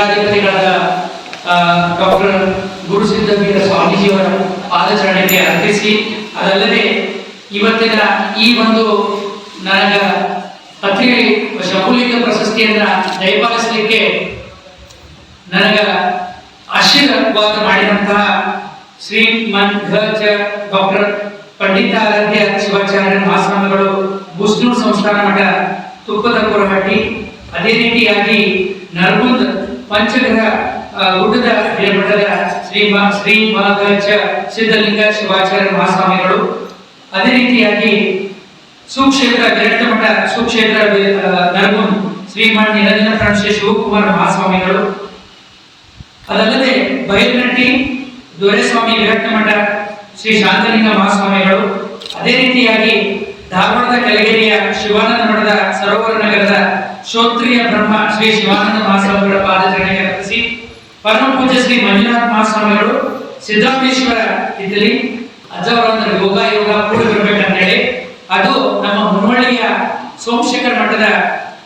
ಪೀಠಾಧಿಪತಿಗಳಾದ doctor ಗುರುಸಿದ್ದವೀರ ಸ್ವಾಮೀಜಿಯವರ ಪಾದಚರಣೆಗೆ ಅರ್ಪಿಸಿ, ಅದಲ್ಲದೆ ಇವತ್ತಿನ ಈ ಒಂದು ನನಗ ಪತ್ರಿಕೆ ಶಂಭುಲಿಂಗ ಪ್ರಶಸ್ತಿಯನ್ನ ದಯಪಾಲಿಸಲಿಕ್ಕೆ ನನಗ ಆಶೀರ್ವಾದ ಮಾಡಿದಂತಹ ಶ್ರೀಮನ್ ಡಾಕ್ಟರ್ ಪಂಡಿತಾರಾಧ್ಯ ಶಿವಾಚಾರ್ಯ ಮಹಾಸ್ವಾಮಿಗಳು, ಮುಸ್ಲಿಂ ಸಂಸ್ಥಾನ ಮಠ ತುಪ್ಪದ ಕೊರಹಟ್ಟಿ, ಅದೇ ರೀತಿಯಾಗಿ ನರಗುಂದ್ ಪಂಚಗ್ರಹ ಗುಡ್ಡದ ಹಿರೇಮಠದ ಶ್ರೀ ಸಿದ್ಧಲಿಂಗ ಶಿವಾಚಾರ್ಯ ಮಹಾಸ್ವಾಮಿಗಳು, ಅದೇ ರೀತಿಯಾಗಿ ಸುಕ್ಷೇತ್ರ ವಿರಕ್ತಮಠ ಸುಕ್ಷೇತ್ರ ನರಗುಂದ್ ಶ್ರೀಮನ್ ನಿರಂಜನ ಪ್ರಾಣಶ್ರೀ ಶಿವಕುಮಾರ ಮಹಾಸ್ವಾಮಿಗಳು, ಅದಲ್ಲದೆ ಬೈಲ್ನಟ್ಟಿ ದೊರೆಸ್ವಾಮಿ ವಿರಕ್ತಮಠ ಶ್ರೀ ಶಾಂತಲಿಂಗ ಮಹಾಸ್ವಾಮಿಗಳು, ಅದೇ ರೀತಿಯಾಗಿ ಧಾರವಾಡದ ಕಲಗೇರಿಯ ಶಿವಾನಂದ ಮಠದ ಸರೋವರ ನಗರದ ಶ್ರೋತ್ರಿಯ ಬ್ರಹ್ಮ ಶ್ರೀ ಶಿವಾನಂದ ಮಹಾಸ್ವಾಮಿಗಳ ಪಾದಚರಣೆಗೆ ಅರ್ಪಿಸಿ, ಪರಮ ಪೂಜ್ಯ ಶ್ರೀ ಮಂಜುನಾಥ ಮಹಾಸ್ವಾಮಿಗಳು ಸಿದ್ದರಾಮೇಶ್ವರ ಇದ್ದಲ್ಲಿ ಅಜ್ಜವರ ಯೋಗ ಕೂಡಿ ಬರಬೇಕಂತೇಳಿ, ಅದು ನಮ್ಮ ಮುನ್ನವಳ್ಳಿಯ ಸೋಮಶೇಖರ ಮಠದ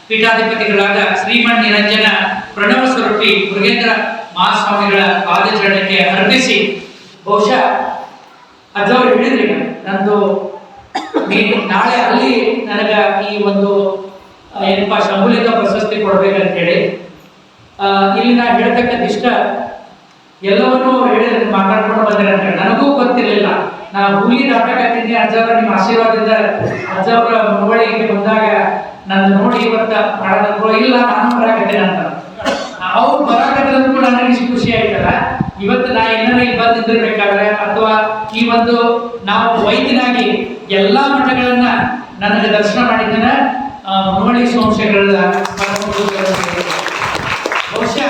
ಪೀಠಾಧಿಪತಿಗಳಾದ ಶ್ರೀಮನ್ ನಿರಂಜನ ಪ್ರಣವ ಸ್ವರೂಪಿ ಮೃಗೇಂದ್ರ ಮಹಾಸ್ವಾಮಿಗಳ ಪಾದಚರಣೆಗೆ ಅರ್ಪಿಸಿ, ಬಹುಶಃ ಅಜ್ಜವರು ಹೇಳಿದ್ರಿ ನಂದು ನಾಳೆ ಅಲ್ಲಿ ನನಗ ಈ ಒಂದು ಏನಪ್ಪಾ ಶಂಭುಲಿಂಗ ಪ್ರಶಸ್ತಿ ಕೊಡ್ಬೇಕಂತ ಹೇಳಿ, ಇಲ್ಲಿ ನಾ ಹೇಳ್ತಕ್ಕಂಥ ಇಷ್ಟ ಎಲ್ಲವನ್ನೂ ಹೇಳಿದ್ರೆ ಮಾತಾಡ್ಕೊಂಡು ಬಂದಿರ ಅಂತ ಹೇಳಿ ನನಗೂ ಗೊತ್ತಿರಲಿಲ್ಲ. ನಾ ಹುಲಿ ದಾಟಕತ್ತಿದ್ದೆ ಅಜ್ಜವರ ನಿಮ್ಮ ಆಶೀರ್ವಾದದಿಂದ ಅಜ್ಜವರ ಮುನ್ನವಳಿಗೆ ಬಂದಾಗ ನನ್ನ ನೋಡಿ ಇವತ್ತ ಮಾಡೋದು ಇಲ್ಲ ನಾನು ಬರಾಕತ್ತೇನೆ ಅಂತ ಅವ್ರು ಬರಾಕತ್ತಂದು ಕೂಡ ನನಗೆ ಇಷ್ಟು ಖುಷಿ ಆಯ್ತಲ್ಲ. ಇವತ್ತು ನಾ ಏನಾರ ಇಲ್ಲಿ ಬಂದಿದ್ದಿರ್ಬೇಕಾದ್ರೆ ಅಥವಾ ಈ ಒಂದು ನಾವು ವೈದ್ಯನಾಗಿ ಎಲ್ಲಾ ಮಠಗಳನ್ನ ನನಗೆ ದರ್ಶನ ಮಾಡಿದ್ದೇನೆ ಮುನ್ನವಳ್ಳಿ ಸೋಮಶೇಖರದ ಬಹುಶಃ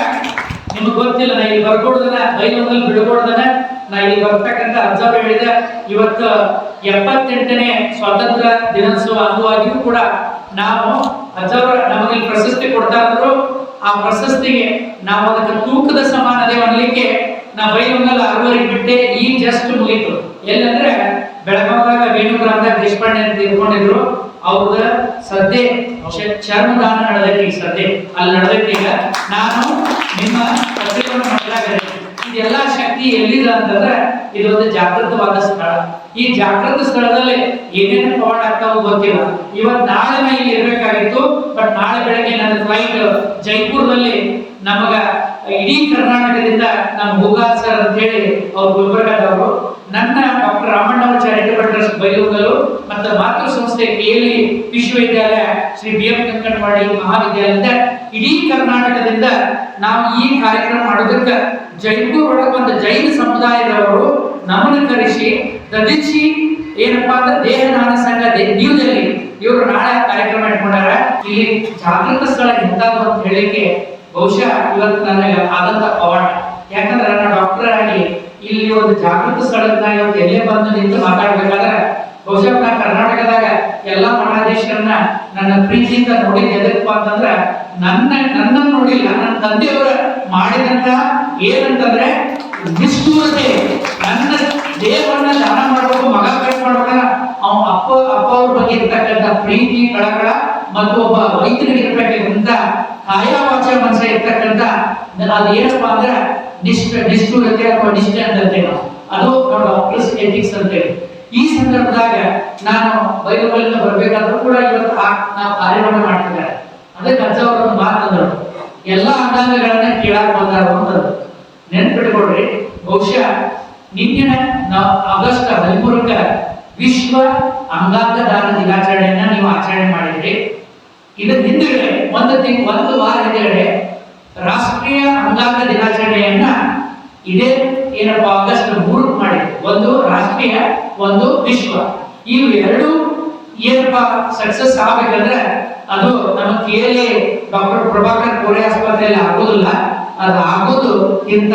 ನಿಮಗೆ ಗೊತ್ತಿಲ್ಲ, ನಾ ಇಲ್ಲಿ ಬರ್ಕೊಡ್ದನ ಬೈಲೊಂದಲ್ಲಿ ಬಿಡ್ಕೊಡ್ದನ ನಾ ಇಲ್ಲಿ ಬರ್ತಕ್ಕಂಥ ಅಜ್ಜವ್ರು ಹೇಳಿದ ಇವತ್ತು 78ನೇ ಸ್ವಾತಂತ್ರ್ಯ ದಿನೋತ್ಸವ ಅಂಗವಾಗಿಯೂ ಕೂಡ ನಾವು ಅಜ್ಜವ್ರ ನಮಗೆ ಪ್ರಶಸ್ತಿ ಕೊಡ್ತಾ ಇದ್ರು. ಆ ಪ್ರಶಸ್ತಿಗೆ ನಾವು ಅದಕ್ಕೆ ತೂಕದ ಸಮಾನ ಅದೇ ಅನ್ಲಿಕ್ಕೆ ನಾ ಬೈಲೊಂಗಲ್ಲ 6ವರೆಗೆ ಬಿಟ್ಟೆ. ಈಗ ಜಸ್ಟ್ ಮುಗೀತು. ಎಲ್ಲಂದ್ರೆ ಬೆಳಗಾವಿದಾಗ ವೇಣುಗ್ರಾಮದಾಗ ದೇಶಪಾಂಡೆ ಅಂತ ಇರ್ಕೊಂಡಿದ್ರು. ಅವ್ರದ ಸದ್ಯ ಚರ್ಮದಾನ ನಡೆದೈತಿ. ಈಗ ಸದ್ಯ ಅಲ್ಲಿ ನಡೆದೈತಿ. ಈಗ ನಾನು ನಿಮ್ಮ ಪತ್ರಿಕೆಯನ್ನು ಮಾಡಲಾಗದೆ. ಇದೆಲ್ಲ ಶಕ್ತಿ ಎಲ್ಲಿದೆ ಅಂತಂದ್ರೆ ಇದೊಂದು ಜಾಗೃತವಾದ ಸ್ಥಳ. ಈ ಜಾಗೃತ ಸ್ಥಳದಲ್ಲಿ ಏನೇನು ಪವಾಡ ಆಗ್ತಾವ ಗೊತ್ತಿಲ್ಲ. ಇವತ್ತು ನಾಳೆ ನಾ ಇಲ್ಲಿ ಇರ್ಬೇಕಾಗಿತ್ತು, ಬಟ್ ನಾಳೆ ಬೆಳಗ್ಗೆ ನನ್ನ ಫ್ಲೈಟ್ ಜೈಪುರದಲ್ಲಿ ನಮಗ ಇಡೀ ಕರ್ನಾಟಕದಿಂದ ನಮ್ಮ ಭೂಗಾಲ್ ಸರ್ ಅಂತ ಹೇಳಿ ಅವ್ರು ಗುಲ್ಬರ್ಗಾದವರು ನನ್ನ ಡಾಕ್ಟರ್ ರಾಮಣ್ಣವರ ಚಾರಿಟಬಲ್ ಟ್ರಸ್ಟ್ ಬೈಲೂರು ಮತ್ತು ಮಾತೃ ಸಂಸ್ಥೆ KLE ವಿಶ್ವವಿದ್ಯಾಲಯ ಶ್ರೀ BM ಕಂಕಣವಾಡಿ ಮಹಾವಿದ್ಯಾಲಯದಿಂದ ಇಡೀ ಕರ್ನಾಟಕದಿಂದ ನಾವು ಈ ಕಾರ್ಯಕ್ರಮ ಮಾಡೋದಕ್ಕೆ ಜೈಪುರ ಒಳಗೆ ಒಂದು ಜೈನ ಸಮುದಾಯದವರು ನಮ್ಮನ್ನು ಕರೆಸಿ ದದಿಸಿ ಏನಪ್ಪಾ ಅಂದ್ರೆ ದೇಹದಾನ ಸಂಘ ನ್ಯೂ ಡೆಲ್ಲಿ ಇವರು ನಾಳೆ ಕಾರ್ಯಕ್ರಮ ಇಟ್ಕೊಂಡಾರ. ಇಲ್ಲಿ ಜಾಗೃತ ಸ್ಥಳ ಇಂಥದ್ದು ಅಂತ ಹೇಳಿಕೆ ಬಹುಶಃ ಇವತ್ತು ನನಗೆ ಆದಂತ ಪವಾಡ. ಯಾಕಂದ್ರೆ ನನ್ನ ಡಾಕ್ಟರ್ ಆಗಿ ಇಲ್ಲಿ ಒಂದು ಜಾಗೃತ ಸ್ಥಳದ ಇವತ್ತು ಎಲ್ಲೇ ಬಂದು ನಿಂತು ಮಾತಾಡ್ಬೇಕಾದ್ರೆ ಬಹುಶಃ ನಾ ಕರ್ನಾಟಕದಾಗ ಎಲ್ಲಾ ಮಠಾಧೀಶರನ್ನ ನನ್ನ ಪ್ರೀತಿಯಿಂದ ನೋಡಿದ ಎದಕ್ಕಪ್ಪ ಅಂತಂದ್ರ ನನ್ನನ್ನು ನೋಡಿಲ್ಲ, ನನ್ನ ತಂದೆಯವರ ಮಾಡಿದಂತ ಏನಂತಂದ್ರೆ ನಿಷ್ಠೂರತೆ. ನನ್ನ ದೇವರನ್ನ ದಾನ ಮಾಡಬೇಕು, ಮಗ ಕಟ್ ಮಾಡ್ಬೇಕಲ್ಲ ಅವ್ನ ಅಪ್ಪ ಅವ್ರ ಬಗ್ಗೆ ಇರ್ತಕ್ಕಂಥ ಪ್ರೀತಿ ಕಳಕಳ ಮತ್ತು ಒಬ್ಬ ವೈದ್ಯರಿಗೆ ಇರ್ಬೇಕಂತ ಕಾಯ ವಾಚ ಮನಸ್ಸ ಇರ್ತಕ್ಕಂಥ ಅದು ಏನಪ್ಪಾ ಅಂದ್ರೆ ನಿಷ್ಠೂರತೆ ಅಥವಾ ನಿಷ್ಠೆ ಅಂತೇವೆ ನಾವು. ಅದು ಡಾಕ್ಟರ್ಸ್ ಎಥಿಕ್ಸ್ ಅಂತೇಳಿ. ಈ ಸಂದರ್ಭದಾಗ ನಾನು ಬೈಲುಗಳಿಂದ ಬರ್ಬೇಕಾದ್ರೂ ಕೂಡ ಇವತ್ತು ನಾವು ಕಾರ್ಯಕ್ರಮ ಮಾಡ್ತಿದ್ದಾರೆ. ಅದಕ್ಕೆ ಅಜ್ಜ ಅವರೊಂದು ಮಾತಂದ್ರು, ಎಲ್ಲಾ ಅಂಗಾಂಗಗಳನ್ನ ಕೇಳಾಕ್ ಬಂದಾರ ಅಂತಂದ್ರು. ನೆನ್ಪಿಟ್ಕೊಡ್ರಿ, ಬಹುಶಃ ನಿನ್ನೆ ನಾವು ಆಗಸ್ಟ್ 13ಕ್ಕೆ ವಿಶ್ವ ಅಂಗಾಂಗ ದಾನ ದಿನಾಚರಣೆಯನ್ನ ನೀವು ಆಚರಣೆ ಮಾಡಿದ್ರಿ. ಇದರ ಹಿಂದುಗಡೆ ಒಂದು ವಾರ ಹಿಂದುಗಡೆ ರಾಷ್ಟ್ರೀಯ ಅಂಗಾಂಗ ದಿನಾಚರಣೆಯನ್ನ ಇದೇ ಏನಪ್ಪಾ ಆಗಸ್ಟ್ 3ಕ್ಕೆ ಮಾಡಿದ್ವಿ. ಒಂದು ರಾಷ್ಟ್ರೀಯ, ಒಂದು ವಿಶ್ವ. ಇವು ಎರಡು ಏನಪ್ಪಾ ಸಕ್ಸಸ್ ಆಗ್ಬೇಕಂದ್ರೆ ಅದು ನಮ್ಮ KLE ಡಾಕ್ಟರ್ ಪ್ರಭಾಕರ್ ಕೋರೆ ಆಸ್ಪತ್ರೆಯಲ್ಲಿ ಆಗೋದಿಲ್ಲ. ಅದು ಆಗೋದು ಇಂಥ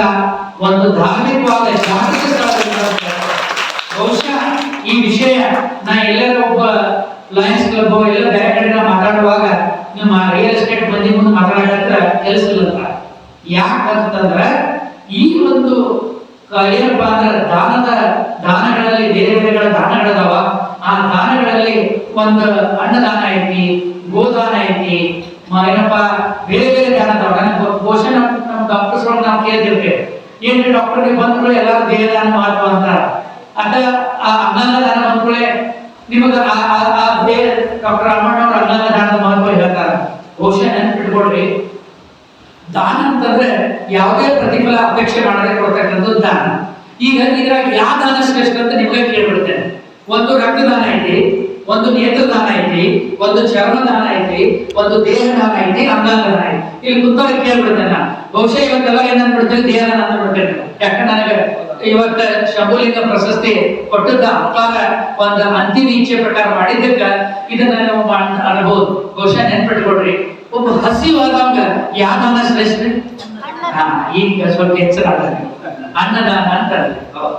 ಒಂದು ಧಾರ್ಮಿಕವಾದ ಜಾಗೃತ ಸ್ಥಳದಲ್ಲಿ. ಬಹುಶಃ ಈ ವಿಷಯ ನಾ ಎಲ್ಲರ ಒಬ್ಬ ಲಯನ್ಸ್ ಕ್ಲಬ್ ಎಲ್ಲ ಬೇರೆ ಕಡೆ ಮಾತಾಡುವಾಗ ನಿಮ್ಮ ರಿಯಲ್ ಎಸ್ಟೇಟ್ ಮಂದಿ ಮುಂದೆ ಮಾತಾಡಕ ಕೆಲಸ ಇಲ್ಲ. ಯಾಕಂತಂದ್ರೆ ಈ ಒಂದು ಏನಪ್ಪಾ ಅಂದ್ರೆ ದಾನಗಳಲ್ಲಿ ಬೇರೆ ಬೇರೆಗಳ ದಾನಗಳದಾವ. ಆ ದಾನಗಳಲ್ಲಿ ಒಂದು ಅನ್ನದಾನ ಐತಿ, ಗೋದಾನ ಐತಿ, ಏನಪ್ಪಾ ಬೇರೆ ಬೇರೆ ದಾನ ಅದಾವ. ಬಹುಶಃ ನಮ್ಮ ಕೇಳ್ತಿರ್ತೇವೆ, ಏನ್ರಿ ಡಾಕ್ಟರ್ ನೀವು ಬಂದ್ಗಳು ಎಲ್ಲಾರು ದೇಹದಾನ ಮಹತ್ವ ಅಂತ. ಅದ ಆ ಅಂಗಾಂಗದಾನ ಬಂದ್ಗಳೇ ನಿಮಗ ಆ ದೇಹ ಡಾಕ್ಟರ್ ರಾಮಣ್ಣ ಅವ್ರ ಅಂಗಾಂಗದಾನದ ಮಹತ್ವ ಹೇಳ್ತಾರ. ಬಹುಶಃ ನೆನ್ಪಿಟ್ಕೊಳ್ರಿ, ದಾನ ಅಂತಂದ್ರೆ ಯಾವುದೇ ಪ್ರತಿಫಲ ಅಪೇಕ್ಷೆ ಮಾಡದೆ ಕೊಡ್ತಕ್ಕಂಥದ್ದು ದಾನ. ಈಗ ಇದ್ರಾಗ ಯಾವ ದಾನ ಶ್ರೇಷ್ಠ ಅಂತ ನಿಮಗೆ ಕೇಳ್ಬಿಡ್ತೇನೆ. ಒಂದು ರಕ್ತದಾನ ಐತಿ, ಒಂದು ನೇತ್ರದಾನ ಐತಿ, ಒಂದು ಚರ್ಮದಾನ ಐತಿ, ಒಂದು ದೇಹದಾನ ಐತಿ, ಅಂಗಾಂಗದಾನ ಐತಿ. ಇಲ್ಲಿ ಕುಂತವ್ರಿಗೆ ಕೇಳ್ಬಿಡ್ತೇನೆ. ಬಹುಶಃ ಇವತ್ತೆಲ್ಲ ಏನಂದ್ಬಿಡ್ತೇನೆ, ದೇಹದಾನ ಅಂತ ಬಿಡ್ತೇನೆ. ಯಾಕಂದ್ರೆ ನನಗೆ ಇವತ್ತ ಶಂಭುಲಿಂಗ ಪ್ರಶಸ್ತಿ ಕೊಟ್ಟದ್ದ ಅಪ್ಪಾರ ಒಂದು ಅಂತಿಮ ಇಚ್ಛೆ ಪ್ರಕಾರ ಮಾಡಿದ್ದಕ್ಕ ಇದನ್ನ ನಾವು ಅನ್ಬಹುದು. ಬಹುಶಃ ನೆನ್ಪಿಟ್ಕೊಡ್ರಿ, ಒಬ್ಬ ಹಸಿವಾದವಂಗ ಯಾವ ದಾನ ಶ್ರೇಷ್ಠ? ಈಗ ಸ್ವಲ್ಪ ಎಚ್ಚರ ಅನ್ನದಾನ ಅಂತ.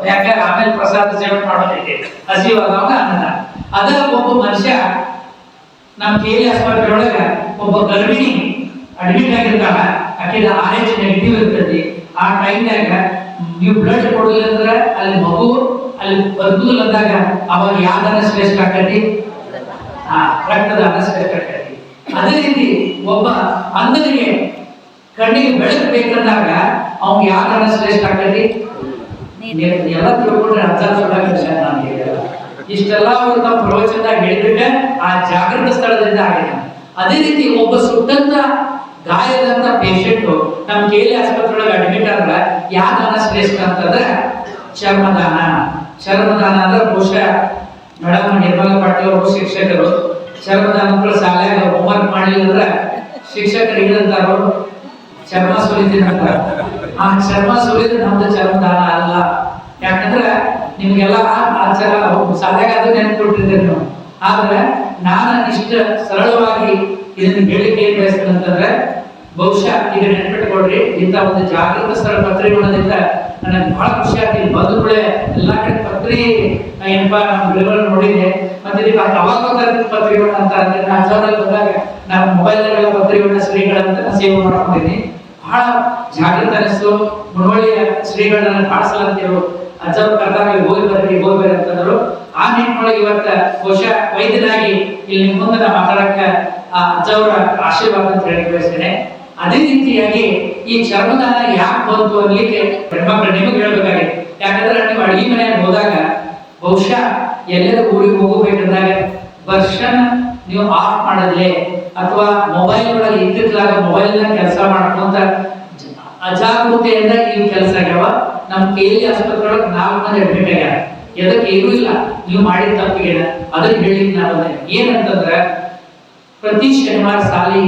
ಯಾಕಂದ್ರೆ ಆಮೇಲೆ ಪ್ರಸಾದ ಸೇವನೆ ಮಾಡೋದೈತೆ. ಹಸಿವಾದವಾಗ ಅನ್ನದಾನ. ಅದ ಒಬ್ಬ ಮನುಷ್ಯ ನಮ್ಮ KL ಆಸ್ಪತ್ರೆ ಒಳಗ ಒಬ್ಬ ಗರ್ಭಿಣಿ ಅಡ್ಮಿಟ್ ಆಗಿರ್ತಾಳ, ಆಕೆದ RH ನೆಗೆಟಿವ್ ಇರ್ತೈತಿ. ಆ ಟೈಮ್ನಾಗ ನೀವು ಬ್ಲಡ್ ಕೊಡಲಿಲ್ಲ ಅಂದ್ರ ಅಲ್ಲಿ ಮಗು ಅಲ್ಲಿ ಬದುಕುದಿಲ್ಲ ಅಂದಾಗ ಅವಾಗ ಯಾವ ದಾನ ಶ್ರೇಷ್ಠ ಆಕತಿ? ರಕ್ತದಾನ ಶ್ರೇಷ್ಠ ಆಕತಿ. ಅದೇ ರೀತಿ ಒಬ್ಬ ಅಂಧನಿಗೆ ಕಣ್ಣಿಗೆ ಬೆಳಕು ಬೇಕಂದಾಗ ಅವ್ನಿಗೆ ಯಾವ ದಾನ ಶ್ರೇಷ್ಠ ಆಕತಿ? ಎಲ್ಲ ತಿಳ್ಕೊಂಡ್ರೆ ನಾನು ಇಷ್ಟೆಲ್ಲ ಅವರು ತಮ್ಮ ಪ್ರವಚನದಾಗ ಹೇಳಿದ್ರೆ ಆ ಜಾಗೃತ ಸ್ಥಳದಿಂದ ಆಗಿದೆ. ಅದೇ ರೀತಿ ಒಬ್ಬ ಸುಟ್ಟಂತ ಗಾಯದಂತ ಪೇಷಂಟ್ ನಮ್ಮ KL ಆಸ್ಪತ್ರೆ ಒಳಗೆ ಅಡ್ಮಿಟ್ ಆದ್ರ ಯಾವ ದಾನ ಶ್ರೇಷ್ಠ ಅಂತಂದ್ರೆ ಚರ್ಮದಾನ. ಚರ್ಮದಾನ ಅಂದ್ರೆ ಬಹುಶಃ ಮೇಡಮ್ ನಿರ್ಮಲಾ ಪಾಟೀಲ್ ಅವರು ಶಿಕ್ಷಕರು ಚರ್ಮದಾನ ಶಾಲೆಯಾಗ ಹೋಮ್ವರ್ಕ್ ಮಾಡಲಿಲ್ಲ ಅಂದ್ರೆ ಶಿಕ್ಷಕರು ಏನಂತಾರೋ ಚರ್ಮ ಸುಲಿತೀನಿ ಅಂತ. ಆ ಚರ್ಮ ಸುಲಿದ್ರೆ ನಮ್ದು ಚರ್ಮದಾನ ಅಲ್ಲ. ಯಾಕಂದ್ರೆ ನಿಮ್ಗೆಲ್ಲ ಆಚಾರ ಶಾಲೆಯಾಗ ಅದು ನೆನ್ಕೊಟ್ಟಿರ್ತೀರಿ ನೀವು. ಆದ್ರೆ ನಾನು ಇಷ್ಟ ಸರಳವಾಗಿ ಇದನ್ನ ಹೇಳಿಕೆ ಏನ್ ಬಯಸ್ತೇನೆ ಅಂತಂದ್ರೆ, ಬಹುಶಃ ಈಗ ನೆನ್ಪಿಟ್ಕೊಡ್ರಿ, ಇಂಥ ಒಂದು ಜಾಗೃತ ಸ್ಥಳ ಪತ್ರಿಕೋಣದಿಂದ ನನಗೆ ಬಹಳ ಖುಷಿ ಆಗ್ತಿದೆ. ಬಂಧುಗಳೇ ಎಲ್ಲಾ ಕಡೆ ಪತ್ರಿ ಏನಪ್ಪಾ ನಮ್ಮ ಗಿಡಗಳು ನೋಡಿದೆ. ಮತ್ತೆ ಅವಾಗ ಪತ್ರಿಕೋಣ ಅಂತ ಅಂದ್ರೆ ಅಜ್ಜವರಲ್ಲಿ ಬಂದಾಗ ನಾನು ಮೊಬೈಲ್ಗಳ ಪತ್ರಿಕೋಣ ಶ್ರೀಗಳಂತ ಸೇವೆ ಮಾಡ್ಕೊಂಡಿದ್ದೀನಿ. ಬಹಳ ಜಾಗೃತ ಅನಿಸ್ತು. ಮುನ್ನೋಳಿಯ ಶ್ರೀಗಳನ್ನ ಕಾಣಿಸಲಂತೇಳು ಅಜ್ಜವ್ರ ಕರ್ದಾಗ ಹೋಗಿ ಬರ್ರಿ ಅಂತಂದ್ರು. ಆ ನಿಟ್ಟಿನೊಳಗೆ ಇವತ್ತ ಬಹುಶಃ ವೈದ್ಯನಾಗಿ ಇಲ್ಲಿ ನಿಮ್ಮ ಮುಂದೆ ನಾ ಮಾತಾಡಕ್ಕ ಆ ಅಜ್ಜವರ ಆಶೀರ್ವಾದ ಅಂತ ಹೇಳಿ ಬಯಸ್ತೇನೆ. ಅದೇ ರೀತಿಯಾಗಿ ಈ ಚರ್ಮದಾನ ಯಾಕೆ ಬಂತು ಅನ್ಲಿಕ್ಕೆ ಹೆಣ್ಮಕ್ಳು ನಿಮಗೆ ಹೇಳ್ಬೇಕಾಗಿದೆ. ಯಾಕಂದ್ರೆ ನೀವು ಅಡಿಗೆ ಮನೆಯಾಗ ಹೋದಾಗ ಬಹುಶಃ ಎಲ್ಲರ ಊರಿಗೆ ಹೋಗಬೇಕಂದಾಗ ವರ್ಷನ್ ನೀವು ಆಫ್ ಮಾಡದ್ಲೆ ಅಥವಾ ಮೊಬೈಲ್ ಒಳಗೆ ಇದ್ದಿದ್ಲಾಗ ಮೊಬೈಲ್ನ ಕೆಲಸ ಮಾಡ್ಕೊಂತ ಅಜಾಗೃತೆಯಿಂದ ಈ ಕೆಲಸ ಆಗ್ಯಾವ. ನಮ್ಮ KL ಆಸ್ಪತ್ರೆ ಒಳಗೆ 4 ಮಂದಿ ಅಡ್ಮಿಟ್ ಆಗ್ಯಾರ. ಎದಕ್ಕೆ ಏನೂ ಇಲ್ಲ, ನೀವು ಮಾಡಿದ ತಪ್ಪಿಗೆ ಅದನ್ನ ಹೇಳಿಕ್ ನಾವು ಏನಂತಂದ್ರೆ, ಪ್ರತಿ ಶನಿವಾರ ಸಾಲಿ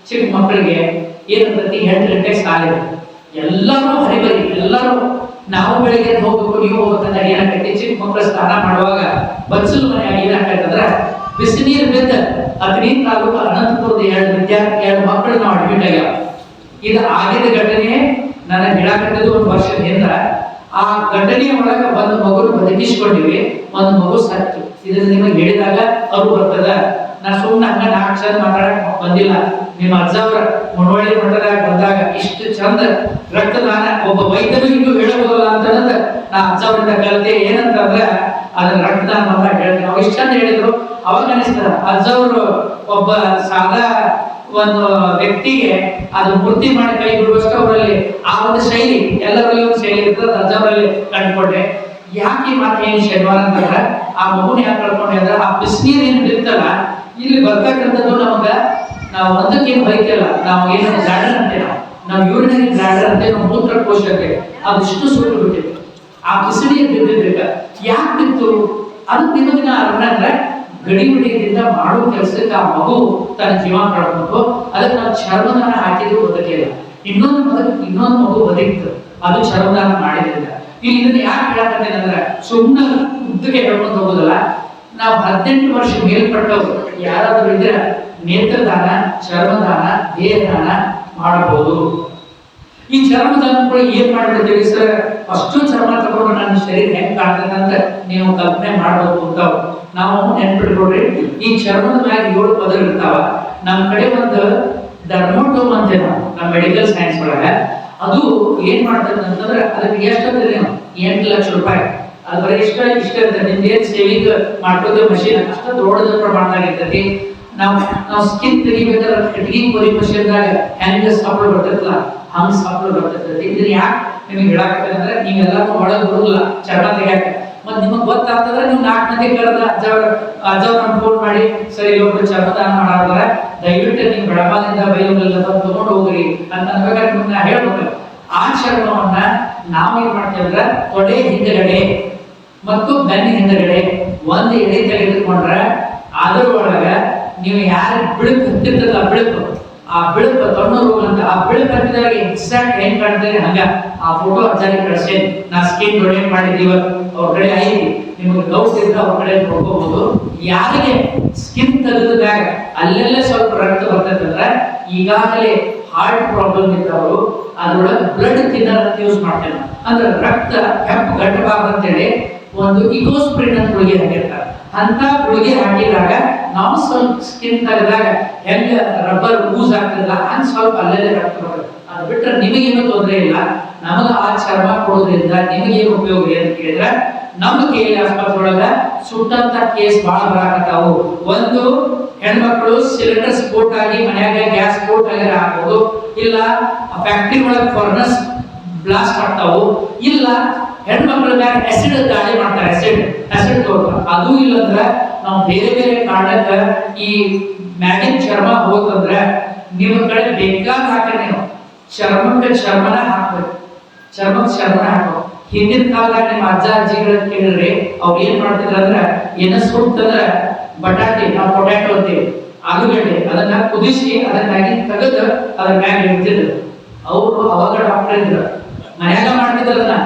ಚಿಕ್ಕ ಮಕ್ಕಳಿಗೆ ಏನಂತತಿ 8 ಗಂಟೆಗೆ ಸಾಲಿ ಎಲ್ಲರೂ ಹರಿಬರಿ, ಎಲ್ಲರೂ ನಾವು ಬೆಳಿಗ್ಗೆ ಹೋಗ್ಬೇಕು ನೀವು ಹೋಗ್ಬೇಕಂದ್ರೆ ಏನಾಗೈತಿ, ಚಿಕ್ಕ ಮಕ್ಕಳು ಸ್ನಾನ ಮಾಡುವಾಗ ಬಚ್ಚಲು ಮನೆಯಾಗ ಏನಾಗತ್ತಂದ್ರೆ ಬಿಸಿನೀರು ಬಿದ್ದ ಅಗ್ನಿ ತಾಲೂಕು ಅನಂತಪುರದ 2 ಮಕ್ಕಳು ನಾವು ಅಡ್ಮಿಟ್ ಆಗ್ಯಾವ. ಇದು ಆಗಿದ ಘಟನೆ ನನ್ನ ಹೇಳಕತ್ತಿದ್ದು 1 ವರ್ಷದ ಹಿಂದ. ಆ ಘಟನೆಯ ಒಳಗ ಒಂದು ಮಗು ಬದುಕಿಸ್ಕೊಂಡಿವಿ, ಒಂದು ಮಗು ಸತ್ತು. ಇದನ್ನ ನಿಮಗೆ ಹೇಳಿದಾಗ ಅವ್ರು ಬರ್ತದ. ನಾ ಸುಮ್ಮನೆ ಹಂಗ 4 ಅಕ್ಷರ ಮಾತಾಡಕ್ ಬಂದಿಲ್ಲ. ನಿಮ್ಮ ಅಜ್ಜವ್ರ ಮುನ್ನೋಳಿ ಮಠದಾಗ ಬಂದಾಗ ಇಷ್ಟು ಚಂದ ರಕ್ತದಾನ ಒಬ್ಬ ವೈದ್ಯರು ಇನ್ನೂ ಹೇಳಬಹುದಲ್ಲ ಅಂತಂದ್ರೆ ನಾ ಅಜ್ಜವ್ರಿಂದ ಕಲಿತೆ. ಏನಂತಂದ್ರೆ ಅದನ್ನ ರಕ್ತದಾನ ಅಂತ ಹೇಳ್ತೀನಿ. ಅವ್ರು ಇಷ್ಟು ಚಂದ ಹೇಳಿದ್ರು. ಅವಾಗ ಅನಿಸ್ತದ ಅಜ್ಜವ್ರು ಒಬ್ಬ ಸಾದಾ ಒಂದು ವ್ಯಕ್ತಿಗೆ ಅದು ಮೂರ್ತಿ ಮಾಡಿ ಕೈ ಬಿಡುವಷ್ಟು ಅವರಲ್ಲಿ ಆ ಒಂದು ಶೈಲಿ, ಎಲ್ಲರಲ್ಲಿ ಒಂದು ಶೈಲಿ ಇರ್ತದೆ. ಅಜ್ಜವರಲ್ಲಿ ಕಂಡುಕೊಂಡೆ. ಯಾಕೆ ಮಾತು ಏನು ಶನಿವಾರ ಅಂತಂದ್ರೆ ಆ ಮಗುನ ಯಾಕೆ ಕಳ್ಕೊಂಡೆ ಅಂದ್ರೆ ಆ ಬಿಸಿನೀರು ಏನು ಬಿಡ್ತಲ್ಲ ಇಲ್ಲಿ ಬರ್ತಕ್ಕಂಥದ್ದು ನಮಗ ನಾವು ಒಂದಕ್ಕೇನು ಬೈಕಲ್ಲ. ನಾವು ಏನು ಬ್ಲಾಡರ್ ಅಂತೇವೆ, ನಾವು ಯೂರಿನರಿ ಬ್ಲಾಡರ್ ಅಂತ ನಾವು ಮೂತ್ರಕೋಶ ಅಂತೇವೆ. ಅದಿಷ್ಟು ಸುಟ್ಟು ಬಿಟ್ಟಿತ್ತು ಆ ಬಿಸಿನೀರು ಬಿದ್ದಿದ್ದ. ಯಾಕೆ ಬಿತ್ತು ಅದು ನಿಮಗೆ ನಾ ಅರ್ಥ ಗಡಿಬಿಡಿಯಿಂದ ಮಾಡೋ ಕೆಲಸಕ್ಕೆ ಆ ಮಗು ತನ್ನ ಜೀವ ಕಳ್ಕೊಂಡು ಅದಕ್ಕೆ ನಾವು ಚರ್ಮದಾನ ಹಾಕಿದ್ರು ಬದುಕಿಲ್ಲ. ಇನ್ನೊಂದು ಮಗು ಬದುಕಿತ್ತು, ಅದು ಚರ್ಮದಾನ ಮಾಡಿದ್ರಿಂದ. ಇಲ್ಲಿ ಇದನ್ನ ಯಾಕೆ ಹೇಳಕತ್ತೇನೆ ಅಂದ್ರೆ ಸುಮ್ಮನೆ ಉದ್ದಕ್ಕೆ ಹೇಳ್ಕೊಂಡು ಹೋಗೋದಲ್ಲ. ನಾವು 18 ವರ್ಷ ಮೇಲ್ಪಟ್ಟವರು ಯಾರಾದ್ರೂ ಇದ್ರೆ ನೇತ್ರದಾನ, ಚರ್ಮದಾನ, ದೇಹದಾನ ಮಾಡಬಹುದು. ಈ ಚರ್ಮದಾನ ಏನ್ ಮಾಡ್ಬಿಡ್ತೀವಿ ಸರ್, ಅಷ್ಟು ಚರ್ಮ ತಗೊಂಡು ನನ್ನ ಶರೀರ ಹೆಂಗ್ ಕಾಣ್ತದೆ ಅಂತ ನೀವು ಕಲ್ಪನೆ ಮಾಡ್ಬೇಕು ಅಂತ ನಾವು ನೆನ್ಪಿಟ್ಕೊಡ್ರಿ. ಈ ಚರ್ಮದ ಮ್ಯಾಗ 7 ಪದರ ಇರ್ತಾವ. ನಮ್ಮ ಕಡೆ ಒಂದು ಡರ್ಮೋಟೋಮ್ ಅಂತ ನಮ್ಮ ಮೆಡಿಕಲ್ ಸೈನ್ಸ್ ಒಳಗ ಅದು ಏನ್ ಮಾಡ್ತದೆ ಅಂತಂದ್ರೆ ಅದಕ್ಕೆ ಎಷ್ಟು ಅಂದ್ರೆ 8 ಲಕ್ಷ ರೂಪಾಯಿ. ಅದು ಬರೀ ಇಷ್ಟ ಇರ್ತದೆ. ನಿಮ್ದು ಏನ್ ಸೇವಿಂಗ್ ಮಾಡ್ಕೋದೇ ಮಷೀನ್ ಅಷ್ಟು ದೊಡ್ಡದ ಪ್ರಮಾಣದಾಗ ಇರ್ತೈತಿ. ನಾವು ನಾವು ಸ್ಕಿನ್ ತೆಗಿಬೇಕಾದ್ರೆ ಕಟ್ಟಿಗೆ ಕೊರಿ ಮಷೀನ್ದಾಗ ಹೆಂಗ ಸಾಪಳು ಬರ್ತೈತಲ್ಲ ಹಂಗ ಸಾಪಳು ಬರ್ತೈತೆ. ಇದನ್ನ ಯಾಕೆ ನಿಮಗೆ ಹೇಳಾಕತ್ತೇನೆ ಅಂದ್ರೆ ನೀವೆಲ್ಲರೂ ಒಳಗೆ ಬರುದಿಲ್ಲ ಚರ್ಮ ತೆಗಿಯಾಕ. ಮತ್ ನಿಮಗ್ ಗೊತ್ತಾಗ್ತದ್ರೆ ನೀವು 4 ಮಂದಿ ಕರೆದ ಅಜ್ಜವ್ರನ್ನ ಫೋನ್ ಮಾಡಿ ಸರಿ ಇಲ್ಲೊಬ್ರು ಚರ್ಮದಾನ ಮಾಡಾರ ದಯವಿಟ್ಟು ನೀವು ಬೆಳಗಾದಿಂದ ಬೈಲುಗಳೆಲ್ಲ ತಗೊಂಡು ಹೋಗ್ರಿ ಅಂತ ಅನ್ಬೇಕಾದ್ರೆ ನಿಮ್ಮನ್ನ ಹೇಳ್ಬೇಕು. ಆ ಚರ್ಮವನ್ನ ನಾವೇನ್ ಮಾಡ್ತೇವೆ ತೊಡೆ ಹಿಂದಗಡೆ ಮತ್ತು ಬೆನ್ನ ಹಿಂದಗಡೆ ಒಂದು ಎಡೆ ತೆಗೆದುಕೊಂಡ್ರೆ ಅದ್ರ ಒಳಗ ನೀವು ಯಾರು ಬಿಳುಕು ಹತ್ತಿರ್ತದ ಆ ಬಿಳುಕು ತೊಣ್ಣೂರು ಅಂತ ಆ ಬಿಳುಕು ಹತ್ತಿದಾಗ ಎಕ್ಸಾಕ್ಟ್ ಹೆಂಗ್ ಕಾಣ್ತದೆ ಹಂಗ ಆ ಫೋಟೋ ಅಜ್ಜಾರಿ ಕಳ್ಸೇನಿ. ನಾ ಸ್ಕಿನ್ ಡೊನೇಟ್ ಮಾಡಿದ್ದೀವ ಅವ್ರ ಕಡೆ ಐತಿ, ನಿಮಗೆ ಡೌಟ್ ಇದ್ರೆ ಅವ್ರ ಕಡೆ ನೋಡ್ಕೋಬಹುದು. ಯಾರಿಗೆ ಸ್ಕಿನ್ ತೆಗೆದಾಗ ಅಲ್ಲೆಲ್ಲ ಸ್ವಲ್ಪ ರಕ್ತ ಬರ್ತೈತಂದ್ರೆ ಈಗಾಗಲೇ ಹಾರ್ಟ್ ಪ್ರಾಬ್ಲಮ್ ಇದ್ದವರು ಅದ್ರೊಳಗೆ ಬ್ಲಡ್ ಥಿನ್ನರ್ ಅಂತ ಯೂಸ್ ಮಾಡ್ತೇವೆ. ಅಂದ್ರೆ ರಕ್ತ ಹೆಪ್ಪು ಗಟ್ಟಬಾರ್ದಂತೇಳಿ ಒಂದು ಇಕೋಸ್ಪ್ರಿನ್ ಅಂತ ಗುಳಿಗೆ ಹಾಕಿರ್ತಾರೆ. ಅಂತ ಗುಳಿಗೆ ಹಾಕಿದಾಗ ನಾವು ಸ್ವಲ್ಪ ಸ್ಕಿನ್ ತೆಗೆದಾಗ ಹೆಂಗ ರಬ್ಬರ್ ಯೂಸ್ ಆಗ್ತಿಲ್ಲ ಹಂಗ ಸ್ವಲ್ಪ ಅಲ್ಲೆಲ್ಲ ರಕ್ತ ಬರುತ್ತೆ. ಅದು ಬಿಟ್ಟರೆ ನಿಮಗೇನು ತೊಂದರೆ ಇಲ್ಲ. ನಮಗ ಆ ಚರ್ಮ ಕೊಡೋದ್ರಿಂದ ನಿಮಗೇನು ಉಪಯೋಗ ಅಂತ ಕೇಳಿದ್ರೆ ನಮ್ಮ KL ಆಸ್ಪತ್ರೆ ಒಳಗ ಸುಟ್ಟಂತ ಕೇಸ್ ಬಹಳ ಬರಾಕತ್ತಾವು. ಒಂದು ಹೆಣ್ಮಕ್ಳು ಸಿಲಿಂಡರ್ ಸ್ಫೋಟ್ ಆಗಿ ಮನ್ಯಾಗ ಗ್ಯಾಸ್ ಸ್ಫೋಟ್ ಆಗಿ ಆಗ್ಬೋದು, ಇಲ್ಲ ಫ್ಯಾಕ್ಟ್ರಿ ಒಳಗೆ ಫರ್ನಸ್ ಬ್ಲಾಸ್ಟ್ ಆಗ್ತಾವು, ಇಲ್ಲ ಹೆಣ್ಮಕ್ಳ ಮ್ಯಾಗ ಆಸಿಡ್ ದಾಳಿ ಮಾಡ್ತಾರೆ, ಆಸಿಡ್ ತೋರ್ತಾರೆ. ಅದು ಇಲ್ಲಂದ್ರ ನಾವು ಬೇರೆ ಬೇರೆ ಕಾರಣಕ್ಕ ಈ ಮ್ಯಾಗಿನ ಚರ್ಮ ಹೋತಂದ್ರ ನಿಮ್ಮ ಕಡೆ ಬೇಕಾದ ಹಾಕಿ ನೀವು ಚರ್ಮಕ್ಕೆ ಚರ್ಮನ ಹಾಕ್ಬೇಕು, ಚರ್ಮಕ್ಕೆ ಚರ್ಮನ ಹಾಕಬೇಕು. ಹಿಂದಿನ ಕಾಲದಾಗ ನಿಮ್ಮ ಅಜ್ಜ ಅಜ್ಜಿಗಳ ಕೇಳಿದ್ರೆ ಅವ್ರು ಏನ್ ಮಾಡ್ತಿದ್ರ ಅಂದ್ರ ಏನ ಸುಟ್ಟಂದ್ರ ಬಟಾಟೆ, ನಾವು ಪೊಟ್ಯಾಟೊ ಅಂತೀವಿ, ಆಲೂಗಡ್ಡೆ ಅದನ್ನ ಕುದಿಸಿ ಅದನ್ನಾಗಿ ತೆಗೆದು ಅದ್ರ ಮ್ಯಾಗ ಇಡ್ತಿದ್ರು. ಅವರು ಅವಾಗ ಡಾಕ್ಟರ್ ಇದ್ರು, ಮನ್ಯಾಗ ಮಾಡ್ತಿದ್ರನ್ನ